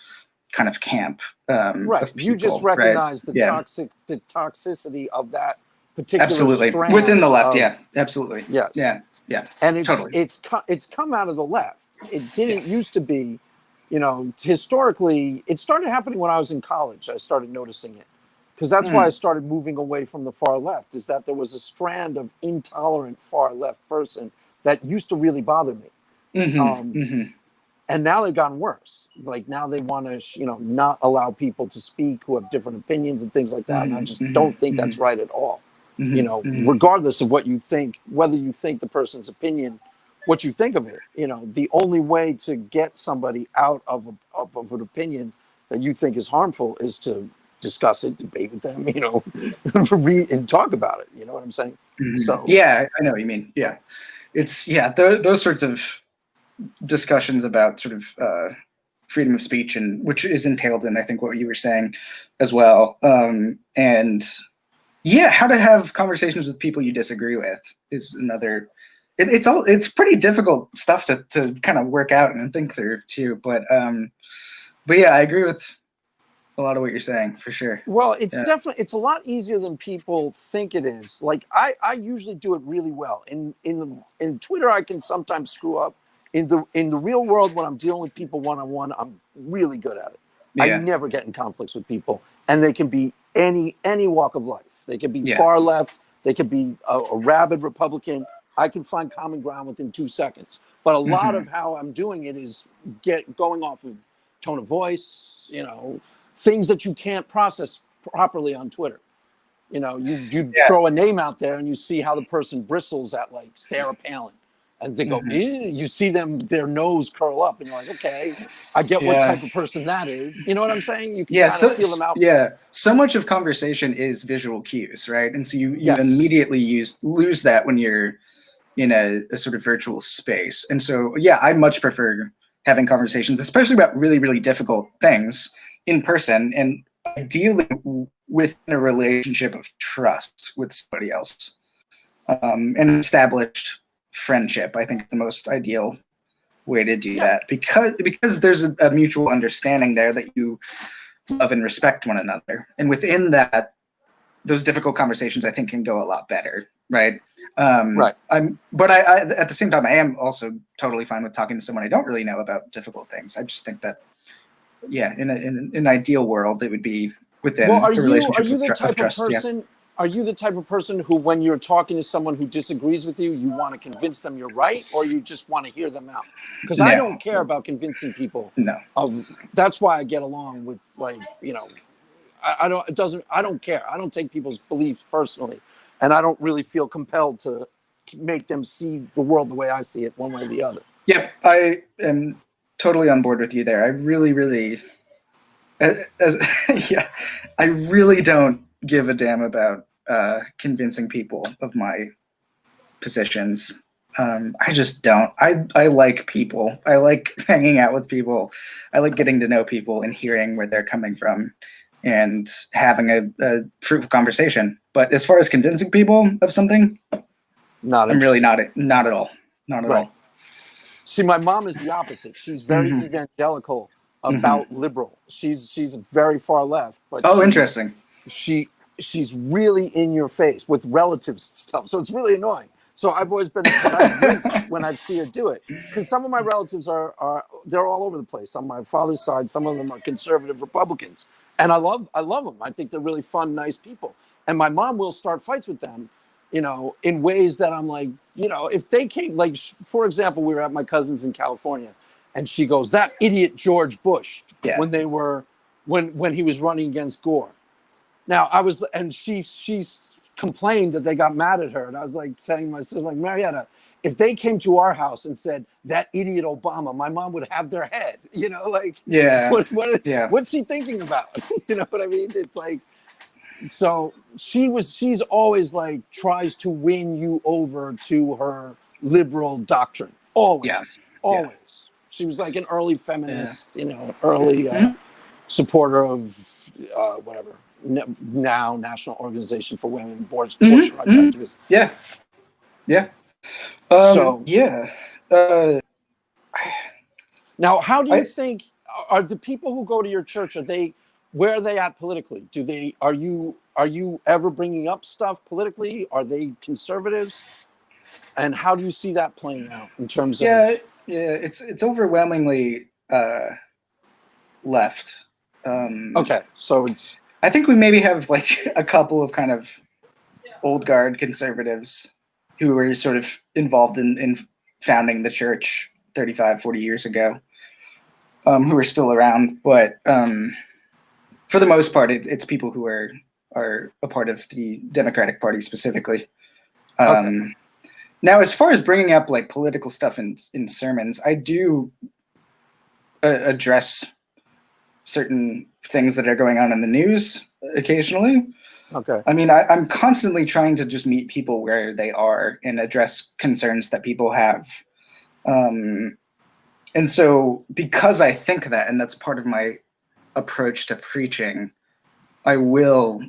kind of camp. Right. Of people, you just recognize right? the toxicity of that particular Absolutely strand within the left. of, Yeah, absolutely. Yes. Yeah. And it's totally. it's come out of the left. It didn't used to be, historically. It started happening when I was in college. I started noticing it. Because that's why I started moving away from the far left, is that there was a strand of intolerant far left person that used to really bother me. And now they've gotten worse. Like now they want to, not allow people to speak who have different opinions and things like that. And I just don't think that's right at all. Regardless of what you think, whether you think the person's opinion, what you think of it, the only way to get somebody out of an opinion that you think is harmful is to discuss it, debate with them, read and talk about it. You know what I'm saying? So yeah, I know what you mean. Yeah, it's those sorts of discussions about sort of freedom of speech, and which is entailed in I think what you were saying as well. And yeah, how to have conversations with people you disagree with is another. It's pretty difficult stuff to kind of work out and think through too. But yeah, I agree with a lot of what you're saying for sure. Well, it's definitely, it's a lot easier than people think it is. Like I usually do it really well. In Twitter, I can sometimes screw up. In the real world, when I'm dealing with people one-on-one, I'm really good at it. Yeah. I never get in conflicts with people, and they can be any walk of life. They can be far left. They could be a rabid Republican. I can find common ground within 2 seconds. But a lot of how I'm doing it is going off of tone of voice, things that you can't process properly on Twitter. You throw a name out there and you see how the person bristles at like Sarah Palin. And they go, you see their nose curl up, and you're like, okay, I get what type of person that is. You know what I'm saying? You can kind of feel them out. Yeah, so much of conversation is visual cues, right? And so you immediately lose that when you're in a sort of virtual space. And so, yeah, I much prefer having conversations, especially about really, really difficult things in person, and ideally within a relationship of trust with somebody else, and established friendship. I think is the most ideal way to do that, because there's a mutual understanding there that you love and respect one another, and within that, those difficult conversations I think can go a lot better, right? But I at the same time, I am also totally fine with talking to someone I don't really know about difficult things. I just think that in an ideal world, it would be within a relationship of trust. Are you the type of person who, when you're talking to someone who disagrees with you, you want to convince them you're right, or you just want to hear them out? Because I don't care about convincing people. No. That's why I get along with, I don't care. I don't take people's beliefs personally, and I don't really feel compelled to make them see the world the way I see it, one way or the other. Yep, I am totally on board with you there. I really, really, I really don't give a damn about convincing people of my positions. I just don't. I like people. I like hanging out with people. I like getting to know people and hearing where they're coming from and having a fruitful conversation. But as far as convincing people of something, I'm really not at all. Not at all. See, my mom is the opposite. She's very evangelical about liberal. She's very far left. But interesting. She's really in your face with relatives and stuff. So it's really annoying. So I've always been when I see her do it, because some of my relatives they're all over the place. On my father's side, some of them are conservative Republicans, and I love them. I think they're really fun, nice people. And my mom will start fights with them, in ways that I'm like, if they came, like, for example, we were at my cousin's in California, and she goes, that idiot George Bush, when he was running against Gore. Now she's complained that they got mad at her, and I was like saying to my sister, like, Marietta, if they came to our house and said that idiot Obama, my mom would have their head. What's she thinking about? You know what I mean? It's like, So she's always like tries to win you over to her liberal doctrine. Always, Yeah. always. She was like an early feminist, Yeah. early Mhm. supporter of whatever now National Organization for Women, abortion rights Mhm. activists. Yeah. Yeah. So Yeah. Uh, now, how do you I think are the people who go to your church? Where are they at politically? Are you ever bringing up stuff politically? Are they conservatives? And how do you see that playing out in terms of? yeah. It's overwhelmingly left. Okay, so it's I think we maybe have like a couple of kind of old guard conservatives who were sort of involved in founding the church 35, 40 years ago, who are still around. But for the most part, it's people who are a part of the Democratic Party specifically. okay. Now, as far as bringing up like political stuff in sermons, I do address certain things that are going on in the news occasionally. Okay. I mean, I'm constantly trying to just meet people where they are and address concerns that people have. And so, because I think that, and that's part of my approach to preaching, I will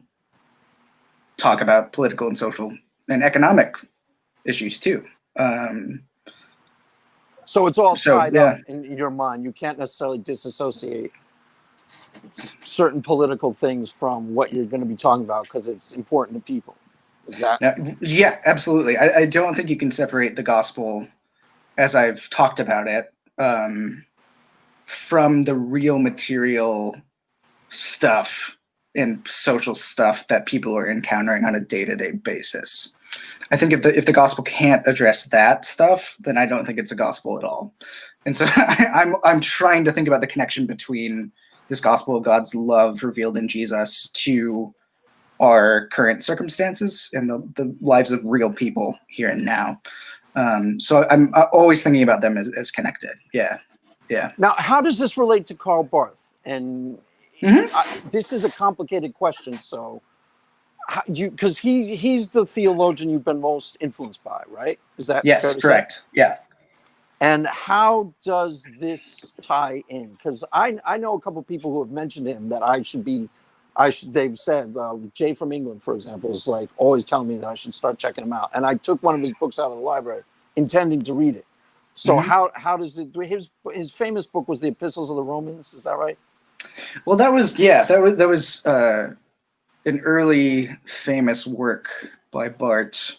talk about political and social and economic issues too. So it's all So tied up yeah, in your mind. You can't necessarily disassociate certain political things from what you're going to be talking about because it's important to people. Is that now, yeah, absolutely. I don't think you can separate the gospel, as I've talked about it, from the real material stuff and social stuff that people are encountering on a day-to-day basis. I think if the gospel can't address that stuff, then I don't think it's a gospel at all. And so I'm trying to think about the connection between this gospel of God's love revealed in Jesus to our current circumstances and the lives of real people here and now. So I'm always thinking about them as connected. Yeah. now? How does this relate to Karl Barth? And this is a complicated question. So because he's the theologian you've been most influenced by, right? Is that fair Yes, to say? correct. Yeah. And how does this tie in? Because I know a couple of people who have mentioned him that they've said, Jay from England, for example, is like always telling me that I should start checking him out. And I took one of his books out of the library intending to read it. So how does it, his famous book was the Epistles of the Romans, is that right? Well, that was an early famous work by Barth,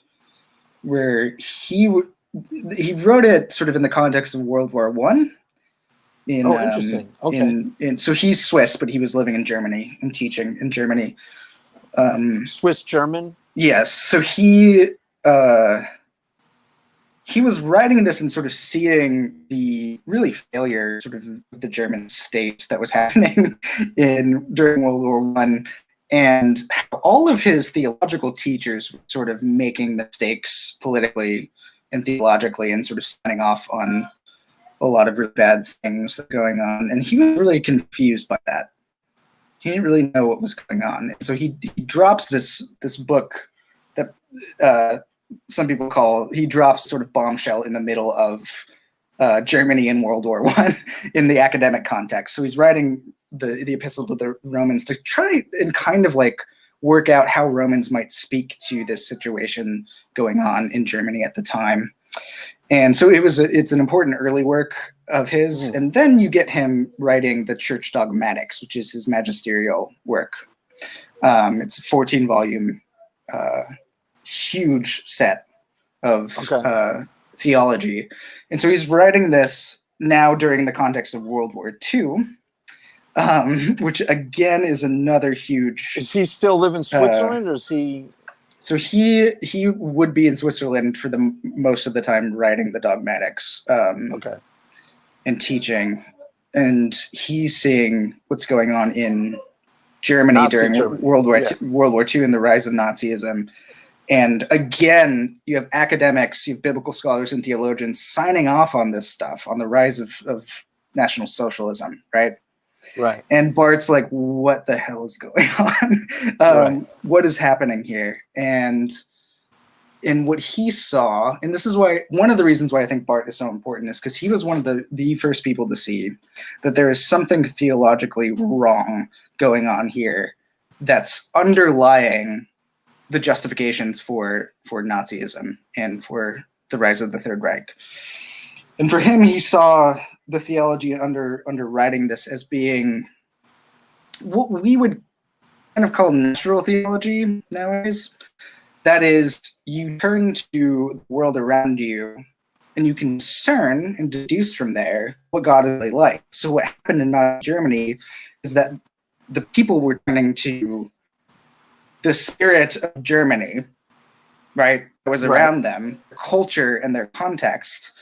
where he wrote it sort of in the context of World War One. Oh, interesting. Okay. So he's Swiss, but he was living in Germany and teaching in Germany. Swiss German. Yes, so he was writing this and sort of seeing the really failure sort of the German state that was happening during World War One, and how all of his theological teachers were sort of making mistakes politically and theologically and sort of signing off on a lot of really bad things that were going on. And he was really confused by that. He didn't really know what was going on. And so he drops this book that some people he drops sort of bombshell in the middle of Germany in World War One in the academic context. So he's writing the Epistles to the Romans to try and kind of like work out how Romans might speak to this situation going on in Germany at the time. And so it's an important early work of his. And then you get him writing the Church Dogmatics, which is his magisterial work. It's a 14-volume, huge set of theology. And so he's writing this now during the context of World War II, which again is another huge... Does he still live in Switzerland, or is he... So he would be in Switzerland for the most of the time writing the Dogmatics and teaching, and he's seeing what's going on in Germany during World War II and the rise of Nazism. And again, you have academics, you have biblical scholars and theologians signing off on this stuff, on the rise of National Socialism, right? Right. And Bart's like, what the hell is going on? Right. What is happening here? And in what he saw, and this is why one of the reasons why I think Bart is so important is because he was one of the first people to see that there is something theologically wrong going on here that's underlying the justifications for Nazism and for the rise of the Third Reich. And for him, he saw the theology underwriting this as being what we would kind of call natural theology nowadays. That is, you turn to the world around you and you can discern and deduce from there what God is really like. So what happened in Nazi Germany is that the people were turning to the spirit of Germany, right, that was around them, their culture and their context,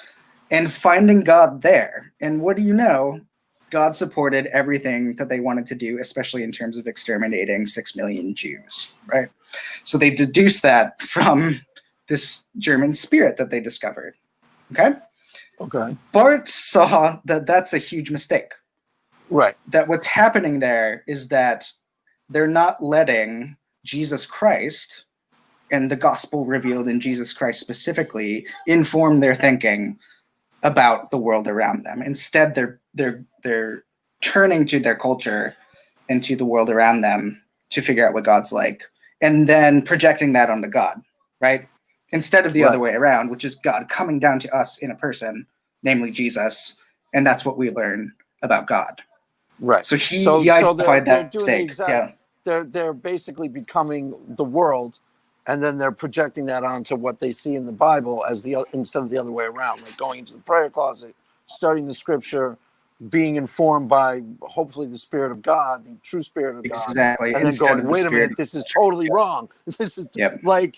and finding God there. And what do you know? God supported everything that they wanted to do, especially in terms of exterminating 6 million Jews, right? So they deduced that from this German spirit that they discovered, okay? Okay. Bart saw that that's a huge mistake. Right. That what's happening there is that they're not letting Jesus Christ and the gospel revealed in Jesus Christ specifically inform their thinking about the world around them. Instead, they're turning to their culture and to the world around them to figure out what God's like, and then projecting that onto God, right? Instead of the other way around, which is God coming down to us in a person, namely Jesus, and that's what we learn about God. Right. So he identified that doing the mistake. exact. They're basically becoming the world, and then they're projecting that onto what they see in the Bible as instead of the other way around, like going into the prayer closet, studying the scripture, being informed by hopefully the Spirit of God, the true Spirit of God, Exactly. and then going, wait a minute, this is totally wrong. This is like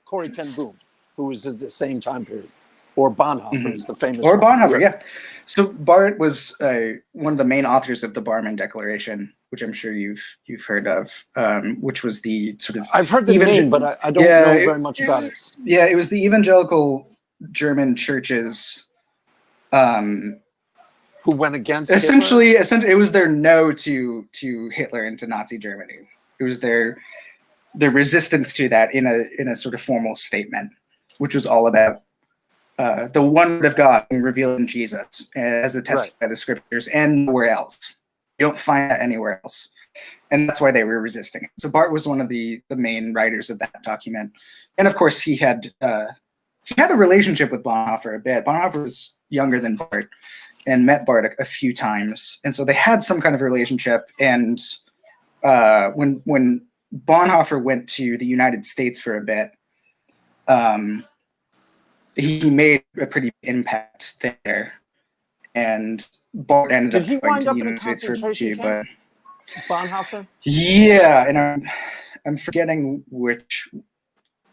Corrie ten Boom, who was at the same time period, or Bonhoeffer is the famous or one. Bonhoeffer, yeah. So Bart was one of the main authors of the Barmen Declaration, which I'm sure you've heard of, which was the sort of I've heard the name, but I don't know very much about it. Yeah, it was the evangelical German churches who went against essentially it was their no to Hitler and to Nazi Germany. It was their resistance to that in a sort of formal statement, which was all about the one word of God being revealed in Jesus as attested by the scriptures and nowhere else. You don't find that anywhere else. And that's why they were resisting it. So Bart was one of the main writers of that document. And of course he had a relationship with Bonhoeffer a bit. Bonhoeffer was younger than Bart and met Bart a few times. And so they had some kind of relationship. And when Bonhoeffer went to the United States for a bit, he made a pretty impact there. And Bart ended up going to the United States for a few, but Bonhoeffer? Yeah, and I'm forgetting which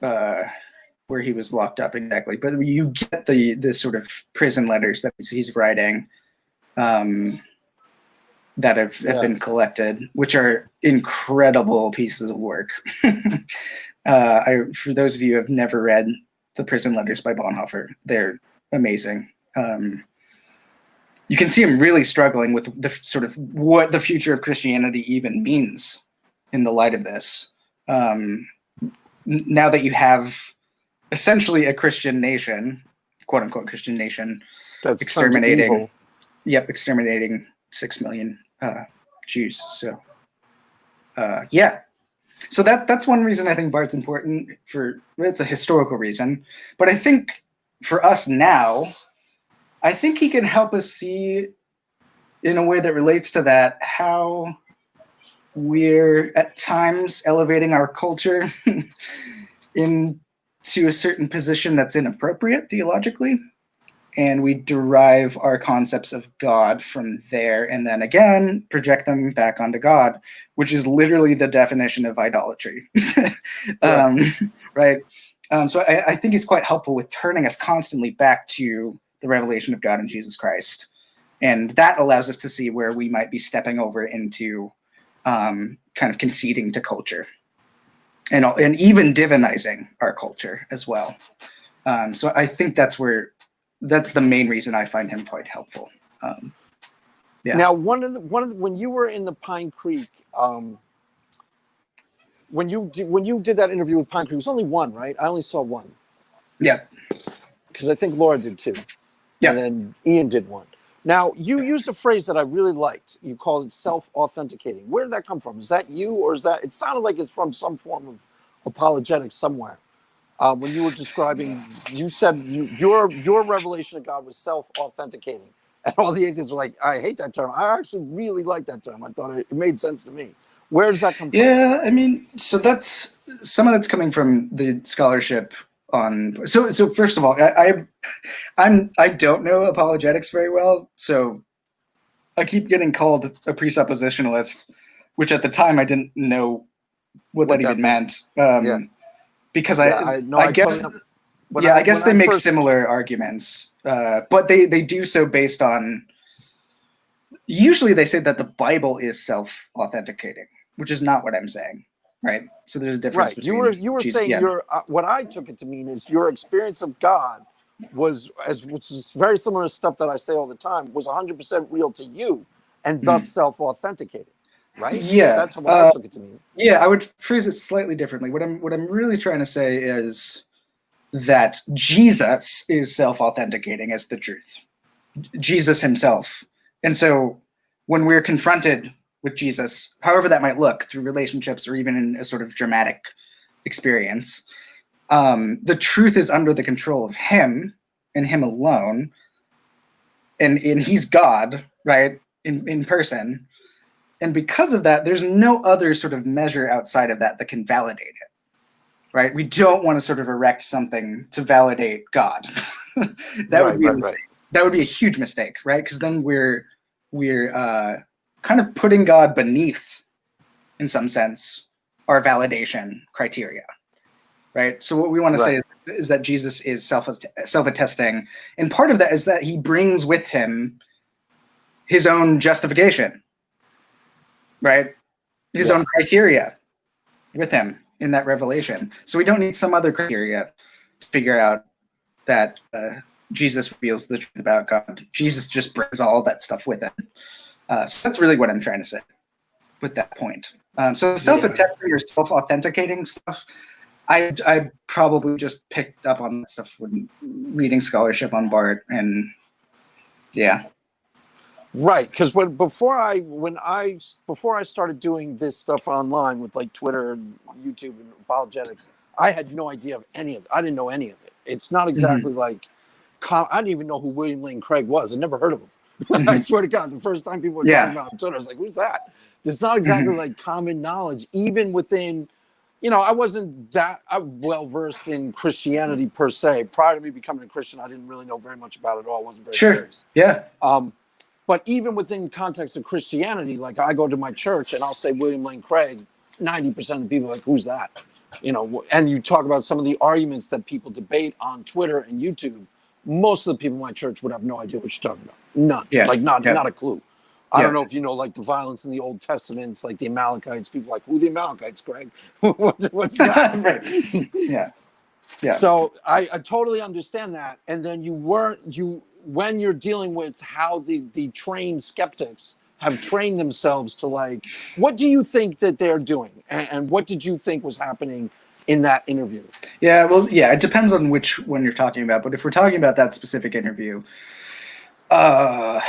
where he was locked up exactly, but you get the sort of prison letters that he's writing that have been collected, which are incredible pieces of work. For those of you who have never read the prison letters by Bonhoeffer, they're amazing. You can see him really struggling with the sort of what the future of Christianity even means in the light of this. Now that you have essentially a Christian nation, quote unquote Christian nation, that's exterminating 6 million Jews. So so that's one reason I think Bart's important. It's a historical reason, but I think for us now, I think he can help us see in a way that relates to that how we're at times elevating our culture into a certain position that's inappropriate theologically, and we derive our concepts of God from there, and then again right them back onto God, which is literally the definition of idolatry. Right. So I think it's quite helpful with turning us constantly back to the revelation of God in Jesus Christ. And that allows us to see where we might be stepping over into kind of conceding to culture and even divinizing our culture as well. So I think that's the main reason I find him quite helpful. Yeah. Now, when you were in the Pine Creek, when you did that interview with Pine Creek, it was only one, right? I only saw one. Yeah. Because I think Laura did too. Yeah. And then Ian did one. Now, you used a phrase that I really liked. You called it self-authenticating. Where did that come from? Is that you, or is that? It sounded like it's from some form of apologetics somewhere. When you were describing, you said your revelation of God was self-authenticating, and all the atheists were like, "I hate that term." I actually really like that term. I thought it made sense to me. Where does that come from? Yeah, I mean, so that's some of that's coming from the scholarship on. So first of all, I don't know apologetics very well, so I keep getting called a presuppositionalist, which at the time I didn't know what that even meant. Yeah. Because I guess totally, I guess they make first, similar arguments, but they do so based on. Usually, they say that the Bible is self-authenticating, which is not what I'm saying, right? So there's a difference between you were Jesus, saying your what I took it to mean is your experience of God was which is very similar to stuff that I say all the time, was 100% real to you, and thus self-authenticated, right? Yeah, That's what I took it to mean. Yeah, I would phrase it slightly differently. What I'm really trying to say is that Jesus is self-authenticating as the truth. Jesus himself. And so when we're confronted with Jesus, however that might look, through relationships or even in a sort of dramatic experience, the truth is under the control of him and him alone. And he's God, right, in person. And because of that, there's no other sort of measure outside of that can validate it, right? We don't want to sort of erect something to validate God. That would be a mistake. That would be a huge mistake, right? Because then we're kind of putting God beneath, in some sense, our validation criteria, right? So what we want to say is that Jesus is self-attesting, and part of that is that he brings with him his own justification. Right? His own criteria with him in that revelation. So we don't need some other criteria to figure out that Jesus reveals the truth about God. Jesus just brings all that stuff with him. So that's really what I'm trying to say with that point. So self-attesting or self-authenticating stuff, I probably just picked up on that stuff when reading scholarship on Barth, and yeah. Right, because before I started doing this stuff online with like Twitter and YouTube and apologetics, I had no idea of any of it. I didn't know any of it. It's not exactly like I didn't even know who William Lane Craig was. I never heard of him. I swear to God, the first time people were talking about him on Twitter, I was like, "Who's that?" It's not exactly like common knowledge, even within. I wasn't that well versed in Christianity per se. Prior to me becoming a Christian, I didn't really know very much about it at all. I wasn't very curious. Yeah. But even within context of Christianity, like I go to my church and I'll say William Lane Craig, 90% of the people are like, "Who's that?" And you talk about some of the arguments that people debate on Twitter and YouTube. Most of the people in my church would have no idea what you're talking about. None. Yeah. Like not a clue. I don't know if you know like the violence in the Old Testament. It's like the Amalekites. People are like, "Who are the Amalekites, Craig?" What's that? Yeah. So I totally understand that. And then when you're dealing with how the trained skeptics have trained themselves to like, what do you think that they're doing? And what did you think was happening in that interview? Yeah, well, it depends on which one you're talking about. But if we're talking about that specific interview, I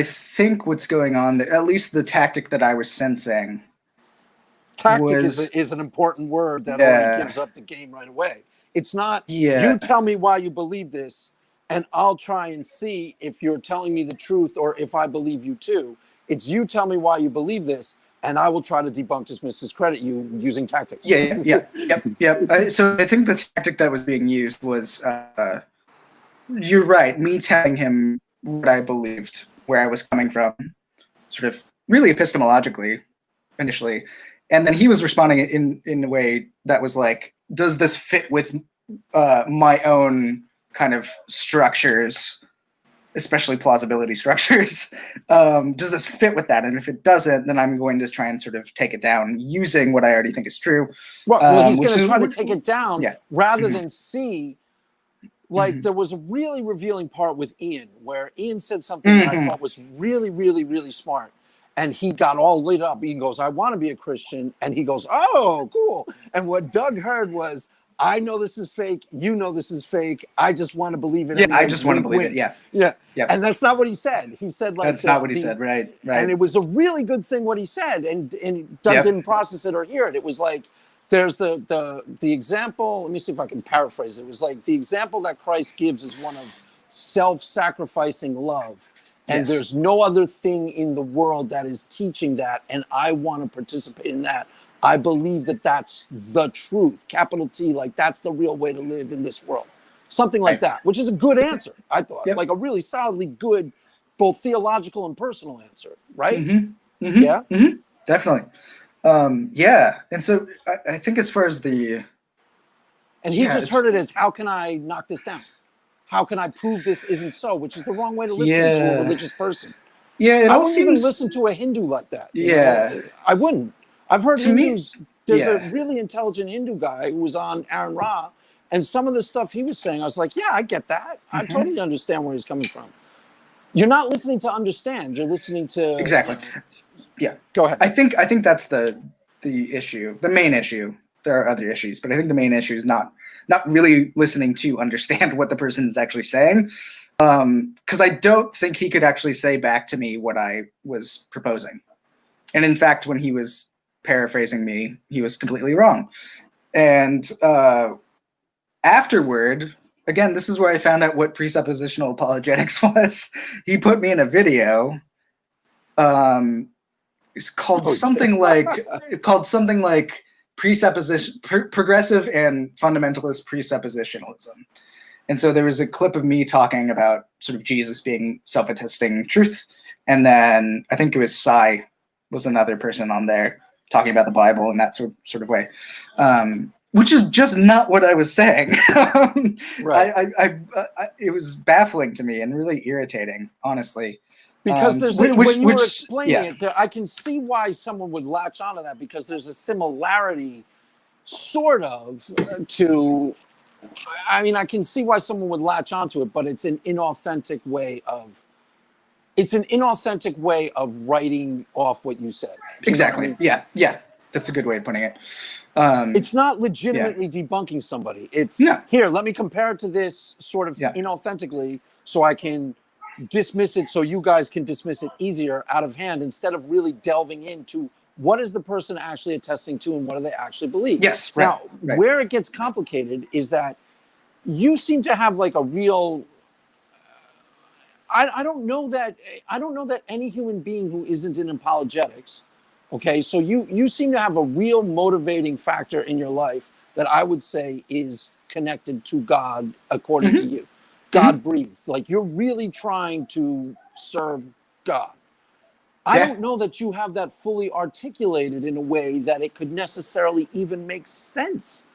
think what's going on, at least the tactic that I was sensing. Tactic is an important word that already gives up the game right away. It's not, you tell me why you believe this, and I'll try and see if you're telling me the truth or if I believe you too. It's you tell me why you believe this, and I will try to debunk, dismiss, discredit you using tactics. Yep. So I think the tactic that was being used was, you're right, me telling him what I believed, where I was coming from, sort of really epistemologically, initially. And then he was responding in a way that was like, does this fit with my own kind of structures, especially plausibility structures? Does this fit with that? And if it doesn't, then I'm going to try and sort of take it down using what I already think is true. Well, he's going to try to take it down rather than see Like there was a really revealing part with Ian where Ian said something that I thought was really, really, really smart. And he got all lit up. Ian goes, I want to be a Christian. And he goes, oh, cool. And what Doug heard was, I know this is fake. You know this is fake. I just want to believe it. Yeah, anyway. I just want to believe it. Yeah. Yeah. Yeah. And that's not what he said. He said like that's not what he said. Right. And it was a really good thing what he said. And Doug didn't process it or hear it. It was like, there's the example. Let me see if I can paraphrase it. It was like the example that Christ gives is one of self-sacrificing love. And there's no other thing in the world that is teaching that. And I want to participate in that. I believe that that's the truth, capital T, like that's the real way to live in this world. Something like that, which is a good answer, I thought. Like a really solidly good, both theological and personal answer, right? Yeah? Definitely. Yeah. And so I think as far as the... And he just heard it as, how can I knock this down? How can I prove this isn't so? Which is the wrong way to listen to a religious person. Yeah, I wouldn't even listen to a Hindu like that. You know? I wouldn't. I've heard Hindus. There's a really intelligent Hindu guy who was on Aaron Ra, and some of the stuff he was saying, I was like, yeah, I get that. I totally understand where he's coming from. You're not listening to understand. You're listening to... Exactly. Yeah. Go ahead. I think that's the issue, the main issue. There are other issues, but I think the main issue is not really listening to understand what the person is actually saying. Because I don't think he could actually say back to me what I was proposing. And in fact, when he was paraphrasing me, he was completely wrong. And afterward, again, this is where I found out what presuppositional apologetics was. He put me in a video. It's called something like presupposition, progressive and fundamentalist presuppositionalism. And so there was a clip of me talking about sort of Jesus being self-attesting truth. And then I think it was Sai was another person on there talking about the Bible in that sort of way, which is just not what I was saying. It was baffling to me and really irritating, honestly. Because when you were explaining it, I can see why someone would latch onto that, because there's a similarity, sort of, to... I mean, I can see why someone would latch onto it, but it's an inauthentic way of... It's an inauthentic way of writing off what you said. Exactly. You know what I mean? Yeah. That's a good way of putting it. It's not legitimately debunking somebody. It's, here, let me compare it to this sort of inauthentically so I can dismiss it, so you guys can dismiss it easier out of hand, instead of really delving into what is the person actually attesting to and what do they actually believe. Yes. Now, where it gets complicated is that you seem to have like a real... I don't know that any human being who isn't in apologetics, okay, so you seem to have a real motivating factor in your life that I would say is connected to God, according to you. God breathed. Like, you're really trying to serve God. I don't know that you have that fully articulated in a way that it could necessarily even make sense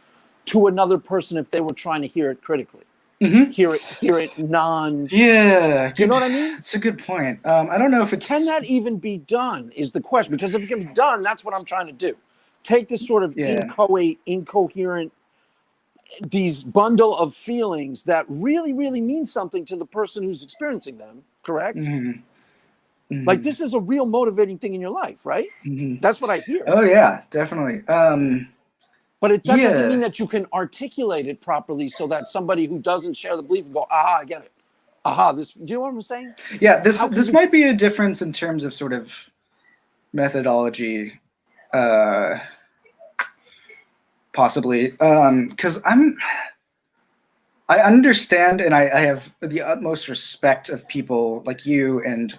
to another person if they were trying to hear it critically. Hear it non... Yeah. Do you know what I mean? It's a good point. I don't know if it's... Can that even be done is the question. Because if it can be done, that's what I'm trying to do. Take this sort of incoherent, these bundle of feelings that really, really mean something to the person who's experiencing them, correct? Like, this is a real motivating thing in your life, right? That's what I hear. Oh, yeah, definitely. But that doesn't mean that you can articulate it properly so that somebody who doesn't share the belief can go, aha, I get it. Aha, this... Do you know what I'm saying? Yeah, this might be a difference in terms of sort of methodology, possibly. Because I understand, and I have the utmost respect of people like you and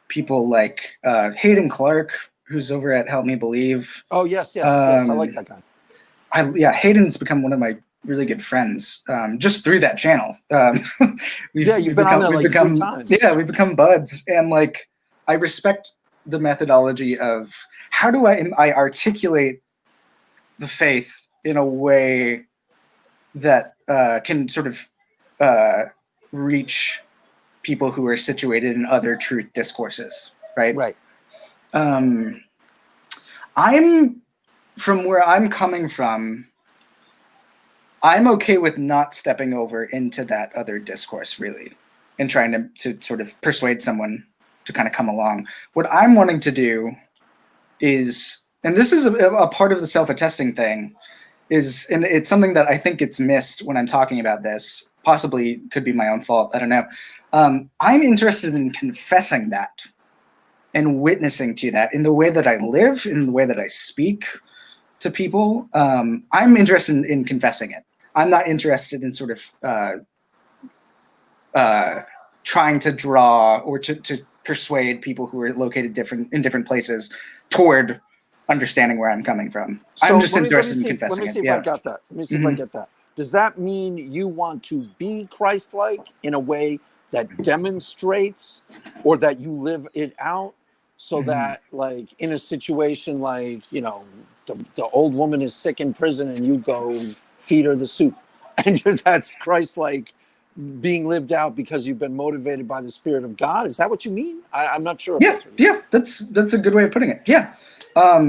people like Hayden Clark, who's over at Help Me Believe. Oh, yes, I like that guy. Hayden's become one of my really good friends just through that channel. You've been on there like 3 times. Yeah, we've become buds, and like I respect the methodology of how do I articulate the faith in a way that can sort of reach people who are situated in other truth discourses, right? Right. I'm, from where I'm coming from, I'm okay with not stepping over into that other discourse, really, and trying to sort of persuade someone to kind of come along. What I'm wanting to do is, and this is a part of the self-attesting thing, and it's something that I think gets missed when I'm talking about this. Possibly could be my own fault. I don't know. I'm interested in confessing that and witnessing to that in the way that I live, in the way that I speak to people. I'm interested in confessing it. I'm not interested in sort of trying to draw or to persuade people who are located in different places toward understanding where I'm coming from. So I'm just interested in confessing Let me see it. if I got that. Let me see if I get that. Does that mean you want to be Christ-like in a way that demonstrates, or that you live it out, so that, like, in a situation like, the old woman is sick in prison and you go feed her the soup, and that's Christ-like being lived out because you've been motivated by the Spirit of God? Is that what you mean? I'm not sure. That's a good way of putting it. Yeah. So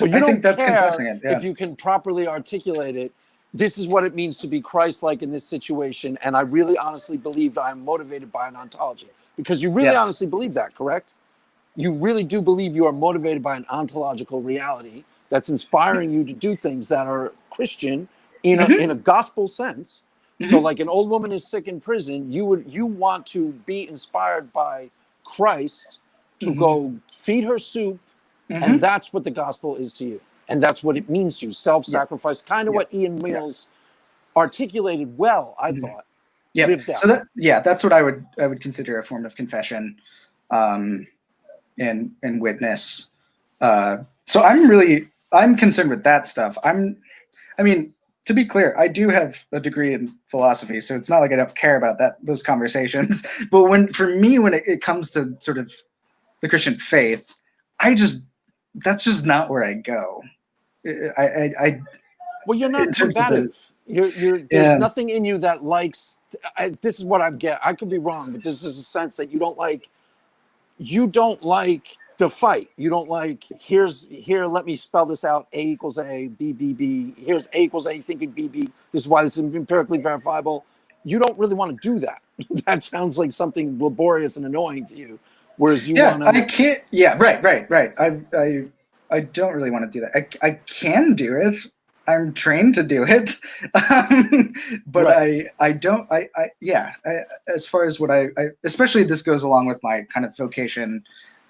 you I don't think that's care confessing it. Yeah. if you can properly articulate it. This is what it means to be Christ-like in this situation, and I really honestly believe that I'm motivated by an ontology. Because you really honestly believe that, correct? You really do believe you are motivated by an ontological reality that's inspiring you to do things that are Christian in a gospel sense. So, like, an old woman is sick in prison, you want to be inspired by Christ to go feed her soup, and that's what the gospel is to you. And that's what it means to you, self-sacrifice, kind of what Ian Mills articulated well, I thought. Lived out. So that's what I would consider a form of confession, and witness. So I'm concerned with that stuff. I mean, to be clear, I do have a degree in philosophy, so it's not like I don't care about those conversations. But when it comes to sort of the Christian faith, that's just not where I go. Well, you're not combative. There's nothing in you that likes. This is what I get. I could be wrong, but this is a sense that you don't like. You don't like the fight. You don't like. Here. Let me spell this out. A equals A. B B B. Here's A equals A. You think it B B. This is why this is empirically verifiable. You don't really want to do that. That sounds like something laborious and annoying to you. Whereas you want to. I can't. Yeah. Right. I don't really want to do that. I can do it. I'm trained to do it. But I don't, as far as what I, especially this goes along with my kind of vocation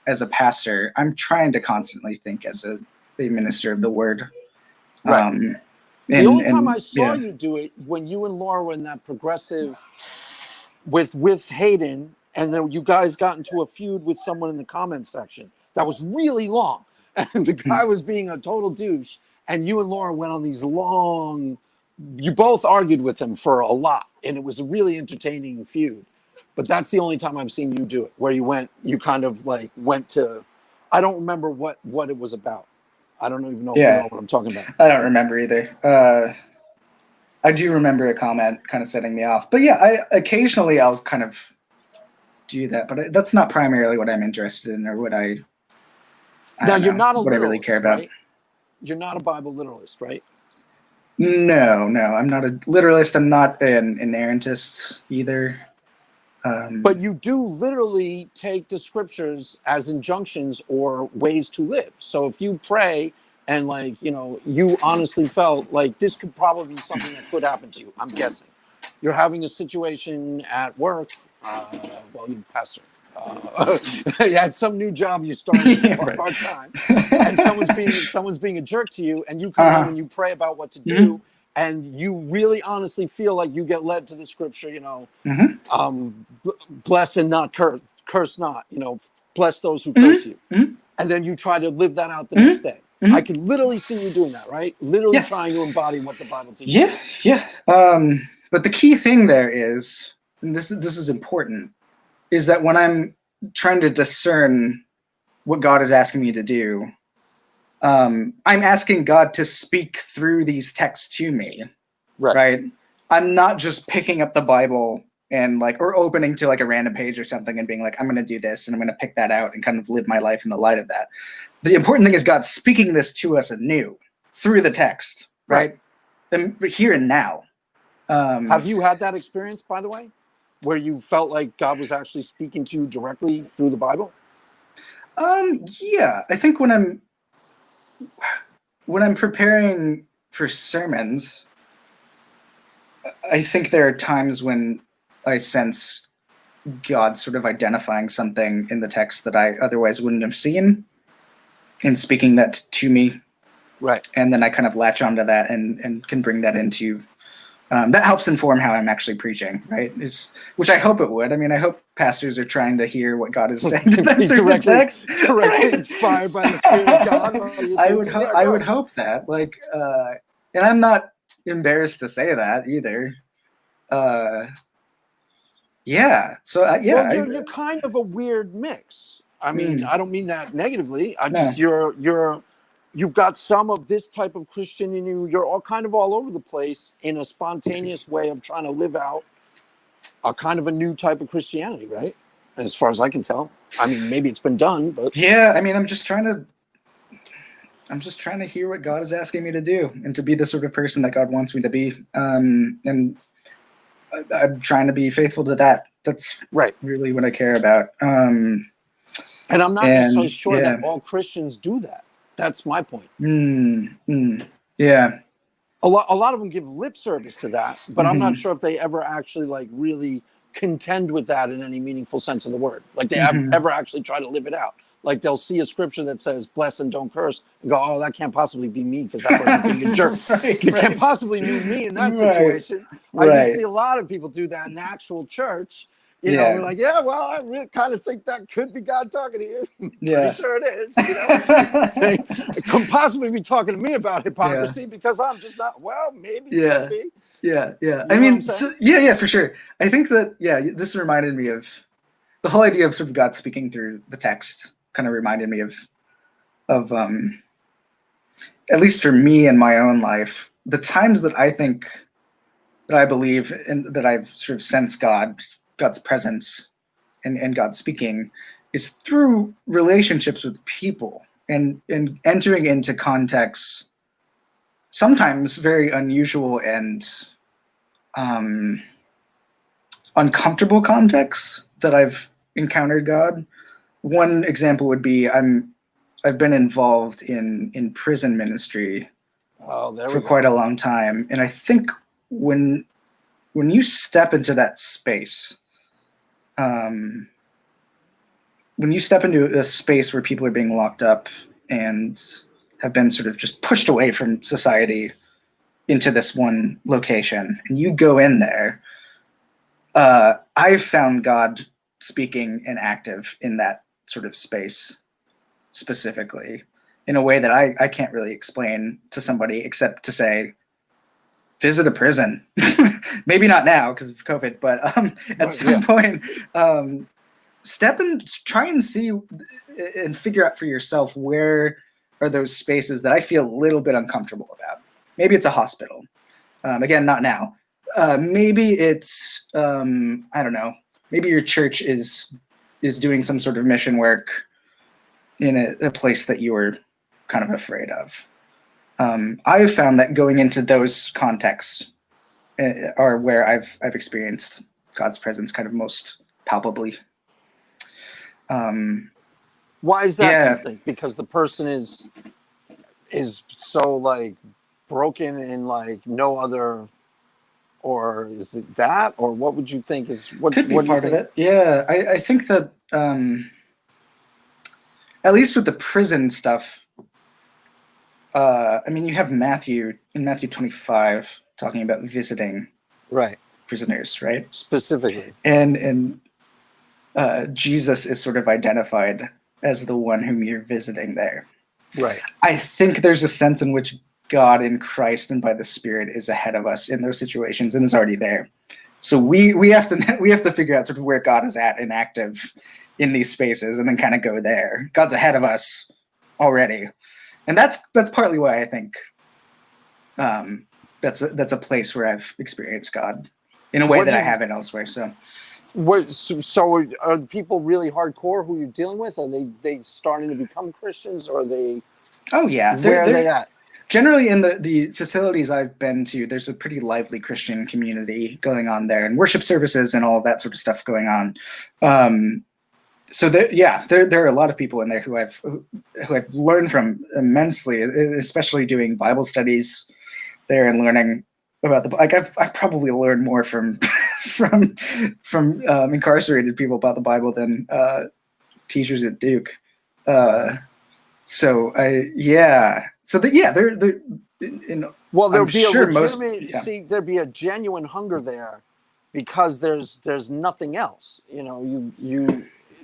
as a pastor, I'm trying to constantly think as a minister of the word. Right. The only time I saw you do it, when you and Laura were in that progressive with Hayden, and then you guys got into a feud with someone in the comments section that was really long. And the guy was being a total douche. And you and Laura went on these long, you both argued with him for a lot. And it was a really entertaining feud. But that's the only time I've seen you do it, where you kind of like went to, I don't remember what it was about. I don't even know, what I'm talking about. I don't remember either. I do remember a comment kind of setting me off. But occasionally I'll kind of do that. But that's not primarily what I'm interested in, or what I you're not a literalist, what I really care about. Right? You're not a Bible literalist, right? No, I'm not a literalist. I'm not an inerrantist either. But you do literally take the scriptures as injunctions or ways to live. So if you pray and, like, you honestly felt like this could probably be something that could happen to you, I'm guessing. You're having a situation at work, you pastor. You had some new job you started part-time, and someone's being a jerk to you, and you come home and you pray about what to do, and you really honestly feel like you get led to the scripture, bless and not curse not, bless those who curse you. And then you try to live that out the next day. I could literally see you doing that, right? Literally trying to embody what the Bible teaches. But the key thing there is, and this is important, is that when I'm trying to discern what God is asking me to do, I'm asking God to speak through these texts to me, right? I'm not just picking up the Bible and or opening to like a random page or something and being like, I'm going to do this and I'm going to pick that out and kind of live my life in the light of that. The important thing is God speaking this to us anew through the text, right? here and now. Have you had that experience, by the way, where you felt like God was actually speaking to you directly through the Bible? Yeah, I think when I'm preparing for sermons, I think there are times when I sense God sort of identifying something in the text that I otherwise wouldn't have seen and speaking that to me. Right. And then I kind of latch onto that and can bring that into that helps inform how I'm actually preaching, right? Which I hope it would. I mean, I hope pastors are trying to hear what God is saying to them through the text. Directly right? Inspired by the Spirit of God. I would hope that. Like, and I'm not embarrassed to say that either. Yeah. So yeah. Well, you're kind of a weird mix. I mean, I don't mean that negatively. You've got some of this type of Christian in you. You're all kind of all over the place in a spontaneous way of trying to live out a kind of a new type of Christianity, right? As far as I can tell. I mean, maybe it's been done, but yeah. I mean, I'm just trying to hear what God is asking me to do and to be the sort of person that God wants me to be. And I'm trying to be faithful to that. That's right. Really what I care about. And I'm not necessarily sure that all Christians do that. That's my point. Yeah. A lot of them give lip service to that, but I'm not sure if they ever actually like really contend with that in any meaningful sense of the word. Like they ever actually try to live it out. Like they'll see a scripture that says bless and don't curse and go, oh, that can't possibly be me because that person's being a jerk. You can't possibly mean me in that situation. I do see a lot of people do that in actual church. You know, we're like, yeah, well, I really kind of think that could be God talking to you. Pretty sure it is. You know, saying, it could possibly be talking to me about hypocrisy because I'm just not. Well, maybe. Could be. Yeah. You I mean, for sure. I think that this reminded me of the whole idea of sort of God speaking through the text. Kind of reminded me of at least for me in my own life, the times that I think that I believe and that I've sort of sensed God's presence and God speaking is through relationships with people and entering into contexts, sometimes very unusual and uncomfortable contexts that I've encountered God. One example would be I've been involved in prison ministry for quite a long time, and I think when you step into that space, when you step into a space where people are being locked up and have been sort of just pushed away from society into this one location, and you go in there, I've found God speaking and active in that sort of space specifically in a way that I can't really explain to somebody except to say, visit a prison. Maybe not now because of COVID, but at some point, step and try and see and figure out for yourself where are those spaces that I feel a little bit uncomfortable about. Maybe it's a hospital. Again, not now. Maybe it's I don't know. Maybe your church is doing some sort of mission work in a place that you were kind of afraid of. I've found that going into those contexts are where I've experienced God's presence kind of most palpably. Why is that? You think? Because the person is so like broken in like no other, or is it that, or what would you think is what could be what part of it? Yeah, I think that at least with the prison stuff. I mean, you have Matthew in Matthew 25 talking about visiting prisoners, right? Specifically, and Jesus is sort of identified as the one whom you're visiting there. Right. I think there's a sense in which God in Christ and by the Spirit is ahead of us in those situations and is already there. So we have to figure out sort of where God is at and active in these spaces, and then kind of go there. God's ahead of us already, and that's partly why I think that's a place where I've experienced God in a way that I haven't elsewhere. So are people really hardcore who you're dealing with? Are they starting to become Christians, or are they? Oh yeah, where are they at? generally in the facilities I've been to, there's a pretty lively Christian community going on there, and worship services and all of that sort of stuff going on. So there are a lot of people in there who I've learned from immensely, especially doing Bible studies there and learning about I've probably learned more from from incarcerated people about the Bible than teachers at Duke. They're Well, there'd I'm be sure a most legitimate, there'd be a genuine hunger there, because there's nothing else.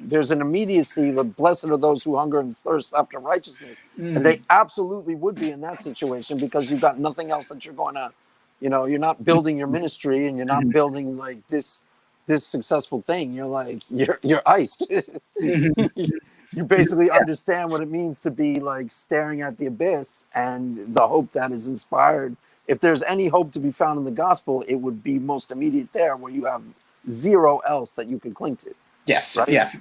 There's an immediacy. The blessed are those who hunger and thirst after righteousness, and they absolutely would be in that situation, because you've got nothing else that you're going to, you're not building your ministry, and you're not building like this successful thing. You're iced. You basically understand what it means to be like staring at the abyss, and the hope that is inspired. If there's any hope to be found in the gospel, it would be most immediate there, where you have zero else that you can cling to. Yes. Right? Yeah.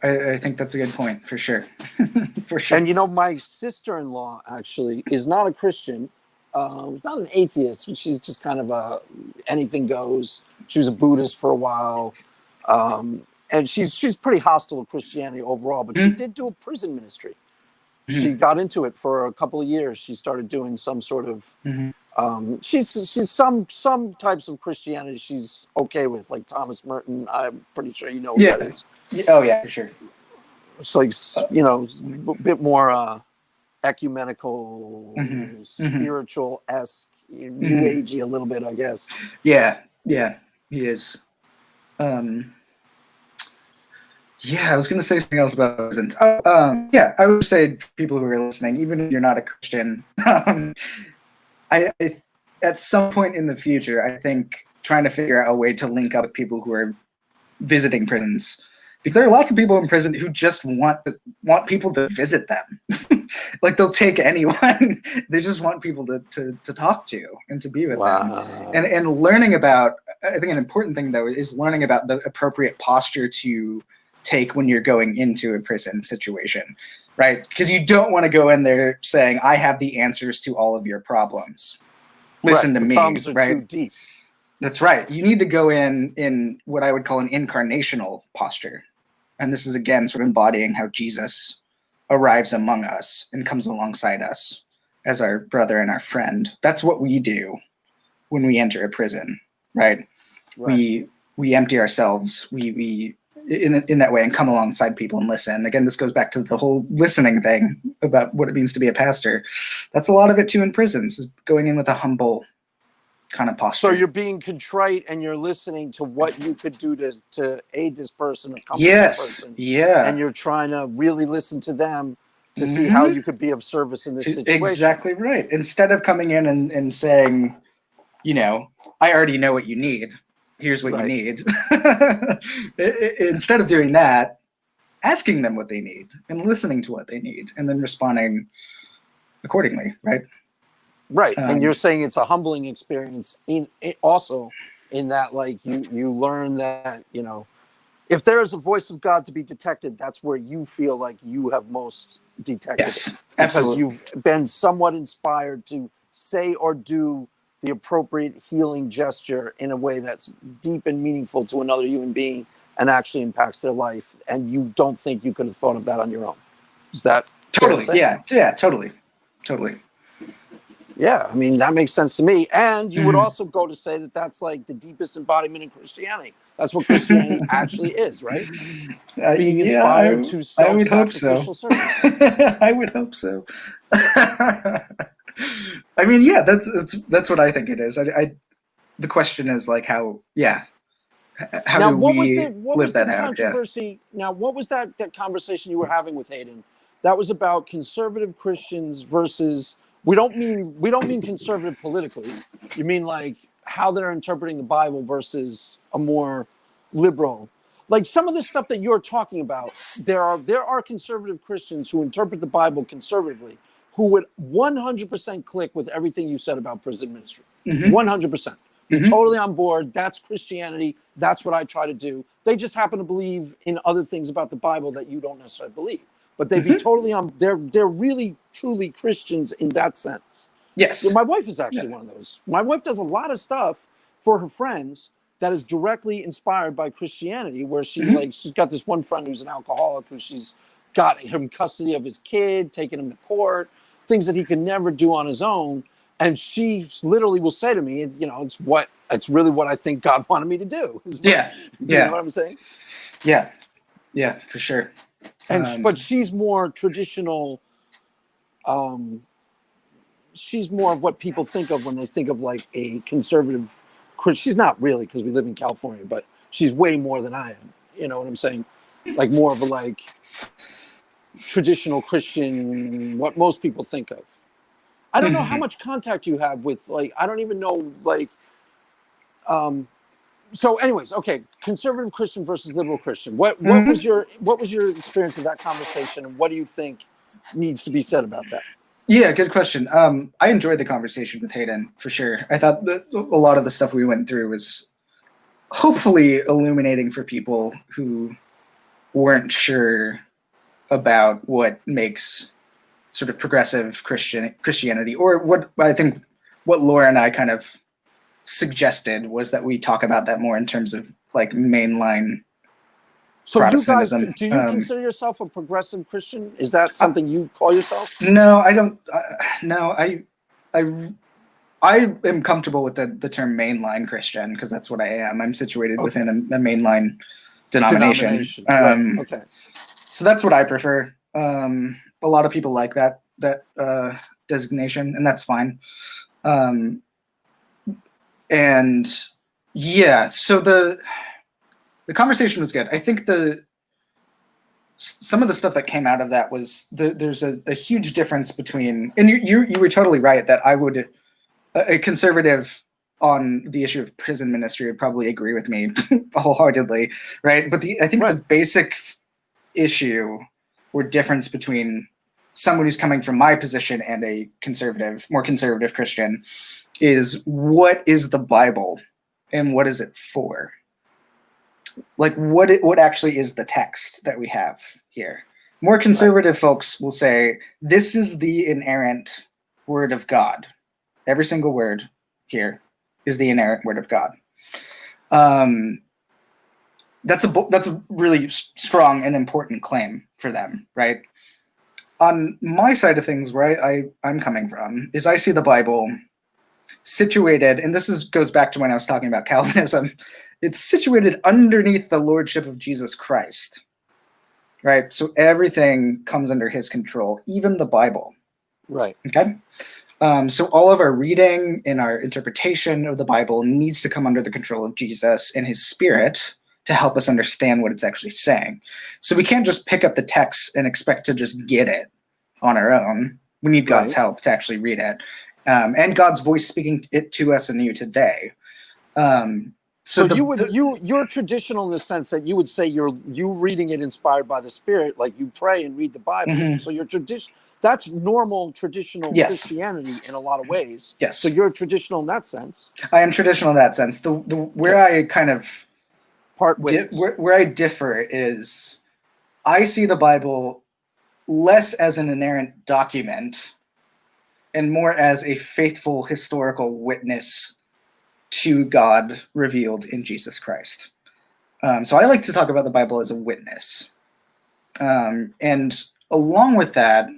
I think that's a good point, for sure. For sure. And my sister-in-law actually is not a Christian, not an atheist, but she's just kind of anything goes. She was a Buddhist for a while, and she's pretty hostile to Christianity overall. But she did do a prison ministry. She got into it for a couple of years. She started doing some sort of she's some types of Christianity she's okay with, like Thomas Merton. I'm pretty sure you know who that is. Oh yeah, for sure. It's like a bit more ecumenical, spiritual-esque, new agey a little bit, I guess. Yeah, he is. I was going to say something else about prisons. I would say for people who are listening, even if you're not a Christian, I at some point in the future, I think trying to figure out a way to link up with people who are visiting prisons, because there are lots of people in prison who just want people to visit them. Like, they'll take anyone. They just want people to talk to and to be with them. And learning about, I think an important thing though is learning about the appropriate posture to take when you're going into a prison situation, right? Because you don't want to go in there saying, I have the answers to all of your problems. Listen to me, problems are right? too deep. That's right. You need to go in what I would call an incarnational posture. And this is, again, sort of embodying how Jesus arrives among us and comes alongside us as our brother and our friend. That's what we do when we enter a prison, right? We empty ourselves. We in that way, and come alongside people and listen. Again, this goes back to the whole listening thing about what it means to be a pastor. That's a lot of it too in prisons, is going in with a humble kind of posture. So you're being contrite and you're listening to what you could do to aid this person, or comfort this person. Yeah. And you're trying to really listen to them to see how you could be of service in this situation. Exactly right. Instead of coming in and saying, I already know what you need. Here's what you need. Instead of doing that, asking them what they need and listening to what they need, and then responding accordingly, right? Right. And you're saying it's a humbling experience also in that, like, you learn that, if there is a voice of God to be detected, that's where you feel like you have most detected. Yes, absolutely. Because you've been somewhat inspired to say or do the appropriate healing gesture in a way that's deep and meaningful to another human being and actually impacts their life. And you don't think you could have thought of that on your own. Is that totally? Yeah, totally. Yeah, I mean, that makes sense to me. And you would also go to say that that's like the deepest embodiment in Christianity. That's what Christianity actually is, right? Being inspired to self-sacrificial service. I would hope so. I mean, that's what I think it is. The question is like how do we live that out? Controversy? Now, what was that conversation you were having with Hayden? That was about conservative Christians versus. We don't mean conservative politically. You mean like how they're interpreting the Bible versus a more liberal. Like some of the stuff that you're talking about, there are conservative Christians who interpret the Bible conservatively, who would 100% click with everything you said about prison ministry. 100%. You're totally on board. That's Christianity. That's what I try to do. They just happen to believe in other things about the Bible that you don't necessarily believe. but they'd be totally on. They're really truly Christians in that sense. Yes. So my wife is actually one of those. My wife does a lot of stuff for her friends that is directly inspired by Christianity, where she's got this one friend who's an alcoholic, who she's got him custody of his kid, taking him to court, things that he can never do on his own. And she literally will say to me, it's really what I think God wanted me to do. You know what I'm saying? Yeah, for sure. And but she's more traditional. She's more of what people think of when they think of like a conservative Christian. She's not really, because we live in California, but she's way more than I am. You know what I'm saying? Like more of a like traditional Christian, what most people think of. I don't know how much contact you have with, like, I don't even know, like, so anyways, okay, conservative Christian versus liberal Christian. What was your experience of that conversation, and what do you think needs to be said about that? Yeah, good question. I enjoyed the conversation with Hayden, for sure. I thought that a lot of the stuff we went through was hopefully illuminating for people who weren't sure about what makes sort of progressive Christianity, or what I think what Laura and I kind of suggested was that we talk about that more in terms of like mainline Protestantism. You guys, do you consider yourself a progressive Christian? Is that something you call yourself? No, I don't. No, I am comfortable with the term mainline Christian, because that's what I am. I'm situated within a mainline denomination. Right. Okay. So that's what I prefer. A lot of people like that designation, and that's fine. And yeah, so the conversation was good. I think some of the stuff that came out of that was there's a huge difference between, and you were totally right that I would, a conservative on the issue of prison ministry would probably agree with me wholeheartedly, right? But I think the basic issue or difference between someone who's coming from my position and a more conservative Christian is, what is the Bible and what is it for? Like what actually is the text that we have here? More conservative folks will say, this is the inerrant word of God. Every single word here is the inerrant word of God. That's a really strong and important claim for them, right? On my side of things, where I'm coming from, is I see the Bible situated, and this goes back to when I was talking about Calvinism, it's situated underneath the lordship of Jesus Christ, right? So everything comes under his control, even the Bible. Right. Okay? So all of our reading and our interpretation of the Bible needs to come under the control of Jesus and his Spirit to help us understand what it's actually saying. So we can't just pick up the text and expect to just get it on our own. We need God's help to actually read it. And God's voice speaking it to us and you today. So you're traditional in the sense that you would say you reading it inspired by the Spirit, like you pray and read the Bible. So you're that's normal traditional Christianity in a lot of ways. Yes. So you're traditional in that sense. I am traditional in that sense. Where I kind of where I differ is, I see the Bible less as an inerrant document and more as a faithful historical witness to God revealed in Jesus Christ. So I like to talk about the Bible as a witness. And along with that,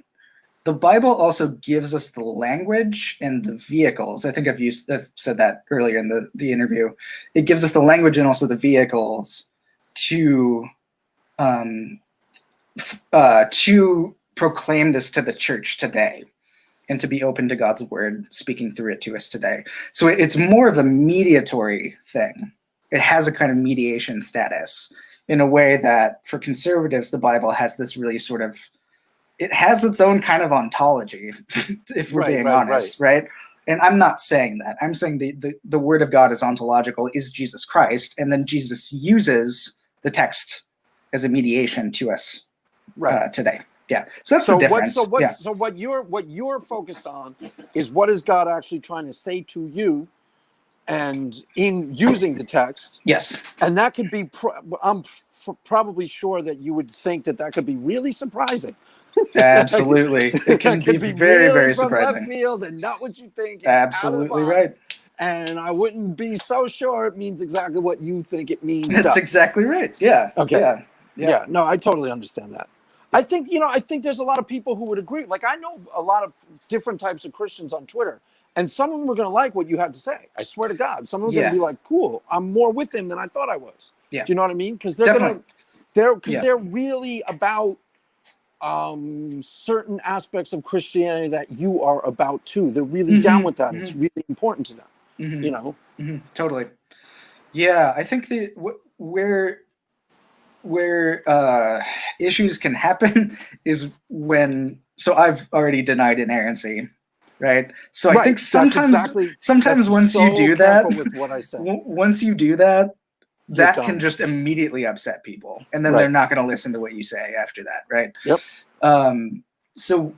the Bible also gives us the language and the vehicles. I think I've said that earlier in the interview. It gives us the language and also the vehicles to proclaim this to the church today, and to be open to God's word speaking through it to us today. So it's more of a mediatory thing. It has a kind of mediation status in a way that for conservatives, the Bible has this really sort of, it has its own kind of ontology, if we're being honest, right? And I'm not saying that. I'm saying the word of God is ontological, is Jesus Christ, and then Jesus uses the text as a mediation to us today. Yeah, so that's the difference. So what you're focused on is, what is God actually trying to say to you and in using the text. Yes. And that could be, I'm probably sure that you would think that could be really surprising. Absolutely. It can be very, really very from surprising. left field and not what you think. Absolutely right. And I wouldn't be so sure it means exactly what you think it means. That's exactly right. Yeah. Okay. Yeah. No, I totally understand that. I think, I think there's a lot of people who would agree. Like, I know a lot of different types of Christians on Twitter, and some of them are going to like what you had to say. I swear to God. Some of them are going to be like, cool, I'm more with him than I thought I was. Yeah. Do you know what I mean? Because they're really about certain aspects of Christianity that you are about too. They're really down with that. It's really important to them. Totally. Yeah, I think where issues can happen is when. So I've already denied inerrancy, right? So I think sometimes once you do that, with what I said. Once you do that, that can just immediately upset people, and then they're not going to listen to what you say after that, right? Yep. So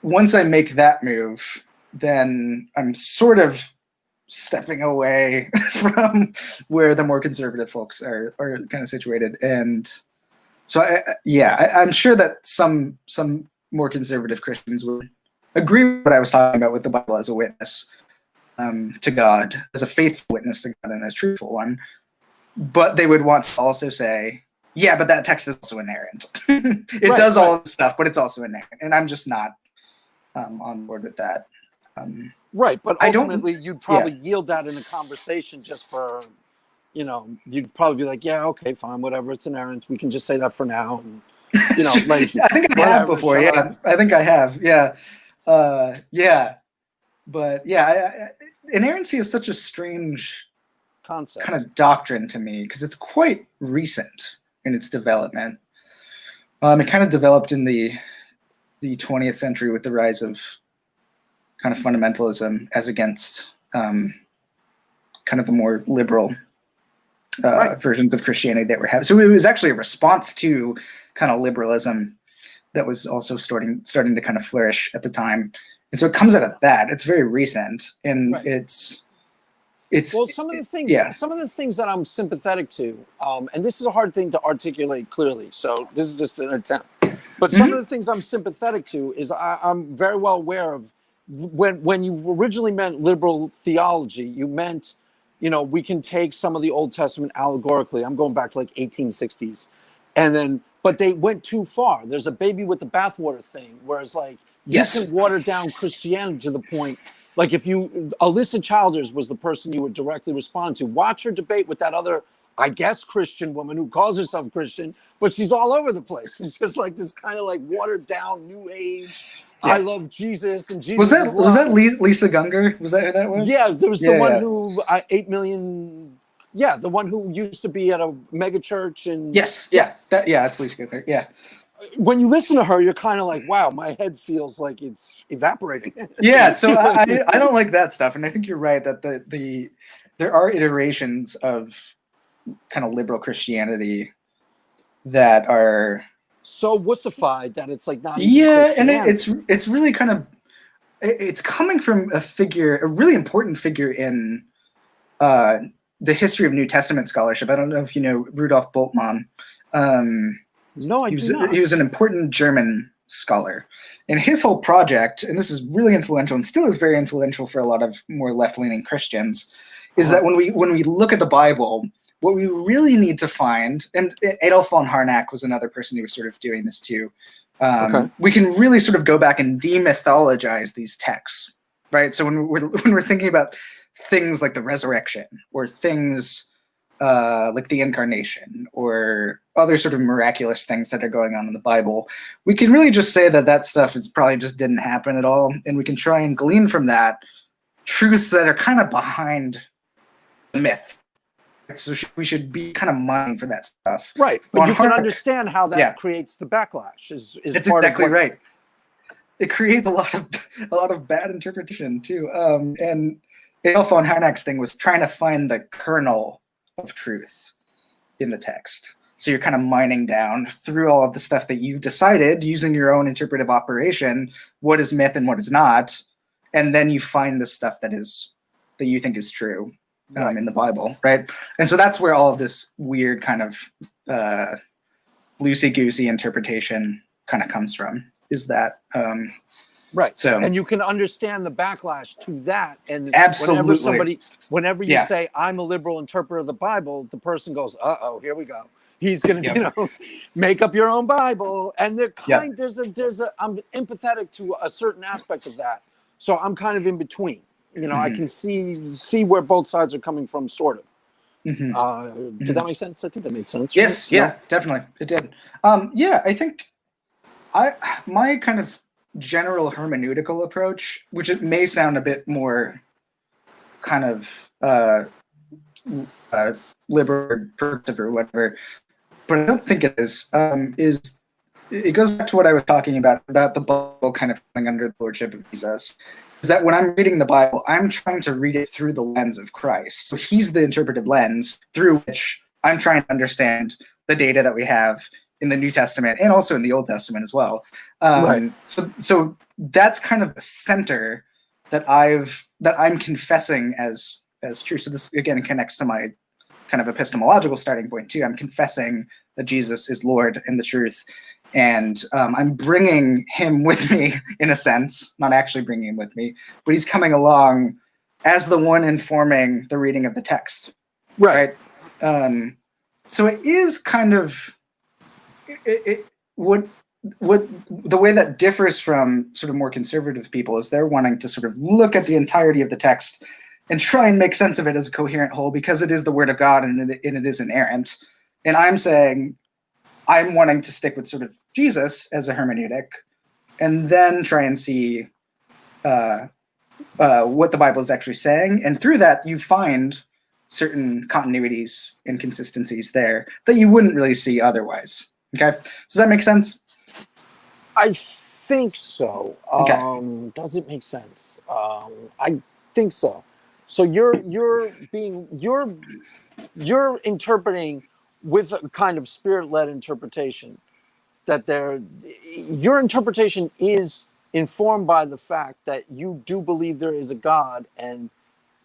once I make that move, then I'm sort of stepping away from where the more conservative folks are kind of situated, and so I'm sure that some more conservative Christians would agree with what I was talking about with the Bible as a witness to God, as a faithful witness to God and a truthful one. But they would want to also say, yeah, but that text is also inerrant. It does all of the stuff, but it's also inerrant. And I'm just not on board with that. Right, but ultimately you'd probably yield that in a conversation just for, you'd probably be like, yeah, okay, fine, whatever, it's inerrant. We can just say that for now. And, like, I think I have before, I think I have, But inerrancy is such a strange concept, kind of doctrine to me, because it's quite recent in its development. It kind of developed in the 20th century with the rise of kind of fundamentalism as against kind of the more liberal versions of Christianity that we're having. So it was actually a response to kind of liberalism that was also starting to kind of flourish at the time. And so it comes out of that. It's very recent, and it's some of the things that I'm sympathetic to, and this is a hard thing to articulate clearly, so this is just an attempt. But some of the things I'm sympathetic to is I'm very well aware of when you originally meant liberal theology, you meant, we can take some of the Old Testament allegorically. I'm going back to like 1860s, but they went too far. There's a baby with the bathwater thing, whereas like you can water down Christianity to the point. Like Alyssa Childers was the person you would directly respond to. Watch her debate with that other, I guess, Christian woman who calls herself Christian, but she's all over the place. She's just like this kind of like watered down New Age. I love Jesus, and Jesus was that Lisa Gungor? Was that who that was? Yeah, there was the one who 8 million. Yeah, the one who used to be at a mega church and it's Lisa Gungor. Yeah. When you listen to her, you're kind of like, wow, my head feels like it's evaporating. So I don't like that stuff, and I think you're right that there are iterations of kind of liberal Christianity that are so wussified that it's like not and it's really kind of it's coming from a really important figure in the history of New Testament scholarship. I don't know if you know Rudolf Bultmann. No, I do not. He was an important German scholar, and his whole project, and this is really influential and still is very influential for a lot of more left-leaning Christians, is that when we look at the Bible, what we really need to find, and Adolf von Harnack was another person who was sort of doing this too, we can really sort of go back and demythologize these texts, right? So when we're thinking about things like the resurrection or things like the incarnation or other sort of miraculous things that are going on in the Bible, we can really just say that stuff is probably just didn't happen at all, and we can try and glean from that truths that are kind of behind the myth. So we should be kind of mining for that stuff, right? But you can understand how that creates the backlash. It's exactly right. It creates a lot of bad interpretation too. And Adolf von Harnack's thing was trying to find the kernel of truth in the text. So you're kind of mining down through all of the stuff that you've decided using your own interpretive operation, what is myth and what is not, and then you find the stuff that you think is true. Right. in the Bible, right? And so that's where all of this weird kind of loosey-goosey interpretation kind of comes from, is that Right. so And you can understand the backlash to that. And absolutely. whenever you Yeah. say, I'm a liberal interpreter of the Bible, the person goes, uh-oh, here we go. He's going to, Yep. make up your own Bible. And Yep. I'm empathetic to a certain aspect of that. So I'm kind of in between. I can see where both sides are coming from, sort of. Did that make sense? I think that made sense. Yes, right? yeah, definitely. It did. Yeah, I think my kind of general hermeneutical approach, which it may sound a bit more kind of liberal, progressive, or whatever, but I don't think it is it goes back to what I was talking about the Bible kind of coming under the lordship of Jesus. Is that when I'm reading the Bible, I'm trying to read it through the lens of Christ. So he's the interpretive lens through which I'm trying to understand the data that we have in the New Testament and also in the Old Testament as well. Right. So that's kind of the center that I'm confessing as true. So this again connects to my kind of epistemological starting point too. I'm confessing that Jesus is Lord and the truth. And I'm bringing him with me, in a sense, not actually bringing him with me, but he's coming along as the one informing the reading of the text. Right. So it is kind of what the way that differs from sort of more conservative people is they're wanting to sort of look at the entirety of the text and try and make sense of it as a coherent whole because it is the word of God and it is inerrant. And I'm saying, I'm wanting to stick with sort of Jesus as a hermeneutic and then try and see what the Bible is actually saying. And through that, you find certain continuities and consistencies there that you wouldn't really see otherwise. Okay? Does that make sense? I think so. Okay. Does it make sense? I think so. So you're interpreting with a kind of spirit-led interpretation that your interpretation is informed by the fact that you do believe there is a God and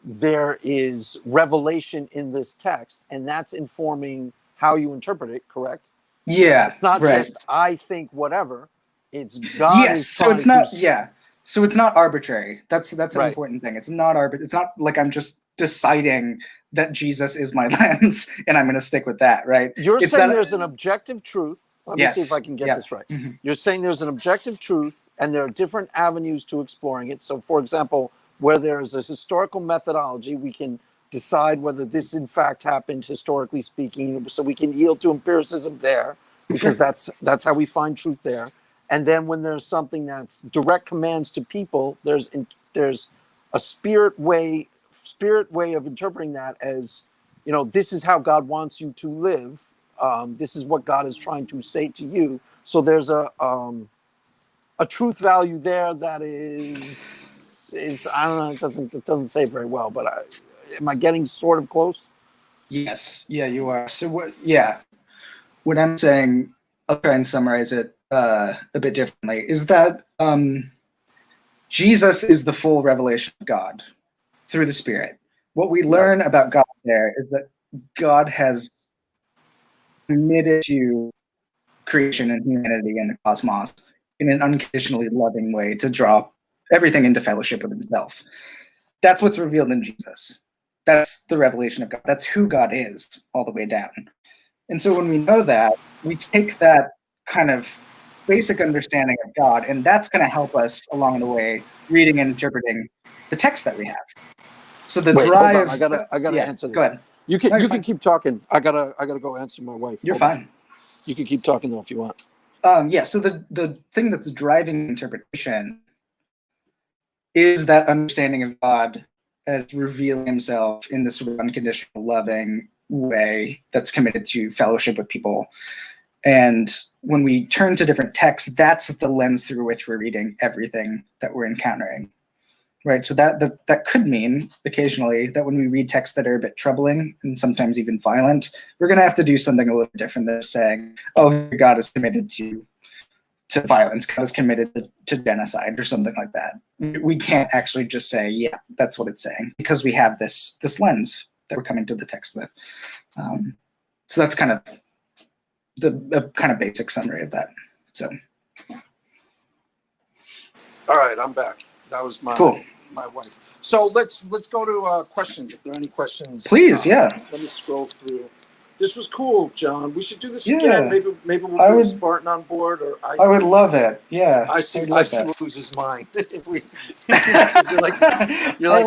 there is revelation in this text, and that's informing how you interpret it, correct? Yeah. It's not right. just I think whatever. It's God Yes. is So trying it's not. to. Yeah. So it's not arbitrary. That's an Right. important thing. It's not It's not like I'm just deciding that Jesus is my lens and I'm going to stick with that. Right. You're It's saying that. there's an objective truth. Let me see if I can get this right. Mm-hmm. You're saying there's an objective truth, and there are different avenues to exploring it. So, for example, where there is a historical methodology, we can decide whether this in fact happened historically speaking. So we can yield to empiricism there, because that's how we find truth there. And then when there's something that's direct commands to people, there's a spirit way of interpreting that as, this is how God wants you to live. This is what God is trying to say to you. So there's a truth value there that is I don't know. It doesn't say very well, but am I getting sort of close? Yes. Yeah, you are. So what? Yeah. What I'm saying, I'll try and summarize it a bit differently. Is that Jesus is the full revelation of God through the Spirit. What we learn about God there is that God has committed to creation and humanity and the cosmos in an unconditionally loving way to draw everything into fellowship with himself. That's what's revealed in Jesus. That's the revelation of God. That's who God is all the way down. And so when we know that, we take that kind of basic understanding of God, and that's going to help us along the way reading and interpreting the text that we have. So the drive. Hold on. I gotta answer this. Go ahead. You can keep talking. I gotta go answer my wife. You're fine. You can keep talking though if you want. Yeah. So the thing that's driving interpretation is that understanding of God as revealing himself in this sort of unconditional, loving way that's committed to fellowship with people. And when we turn to different texts, that's the lens through which we're reading everything that we're encountering. Right. So that could mean occasionally that when we read texts that are a bit troubling and sometimes even violent, we're going to have to do something a little different than saying, oh, God is committed to violence. God is committed to genocide or something like that. We can't actually just say, yeah, that's what it's saying, because we have this lens we're coming to the text with. So that's kind of the kind of basic summary of that. So. All right, I'm back. That was my wife. So let's go to questions. If there are any questions, please, yeah. Let me scroll through. This was cool, John. We should do this Yeah. again. Maybe we'll bring Spartan on board, or I would love it. Yeah, I see will lose his mind if we. Because you're like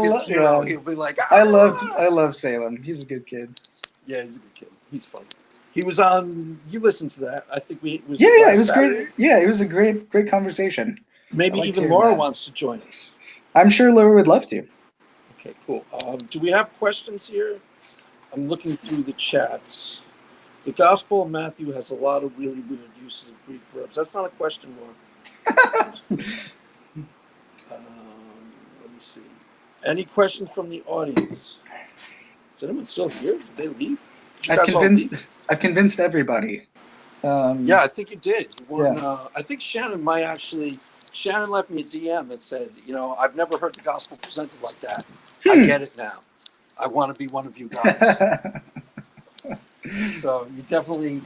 his hero. He'll be like, I love Salem. He's a good kid. Yeah, he's a good kid. He's fun. He was on. You listened to that? I think we was. Yeah, it was great. Yeah, it was a great conversation. Maybe even Laura wants to join us. I'm sure Laura would love to. Okay, cool. Do we have questions here? I'm looking through the chats. The Gospel of Matthew has a lot of really weird uses of Greek verbs. That's not a question mark. Let me see. Any questions from the audience? Is anyone still here? Did they leave? I've convinced everybody. Yeah, I think you did. You weren't, I think Shannon might actually. Shannon left me a DM that said, I've never heard the gospel presented like that. I get it now. I want to be one of you guys. So you definitely.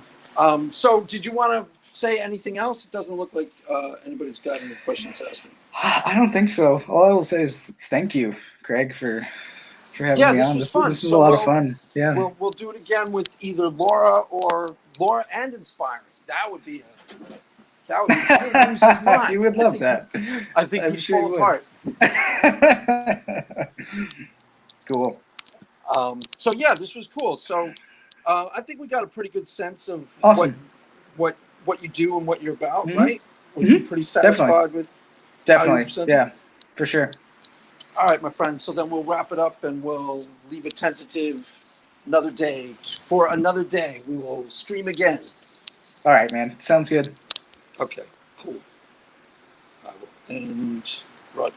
So did you want to say anything else? It doesn't look like anybody's got any questions to ask me. I don't think so. All I will say is thank you, Craig, for having me on. This was a lot of fun. Yeah. We'll do it again with either Laura and Inspiring. That would be lose his mind. You would love that. I think he'd fall apart. Cool. So yeah, this was cool. So I think we got a pretty good sense of what you do and what you're about, right? Were you pretty satisfied with? Definitely. Yeah, for sure. All right, my friend. So then we'll wrap it up and we'll leave it tentative another day. For another day, we will stream again. All right, man. Sounds good. Okay, cool. I will end.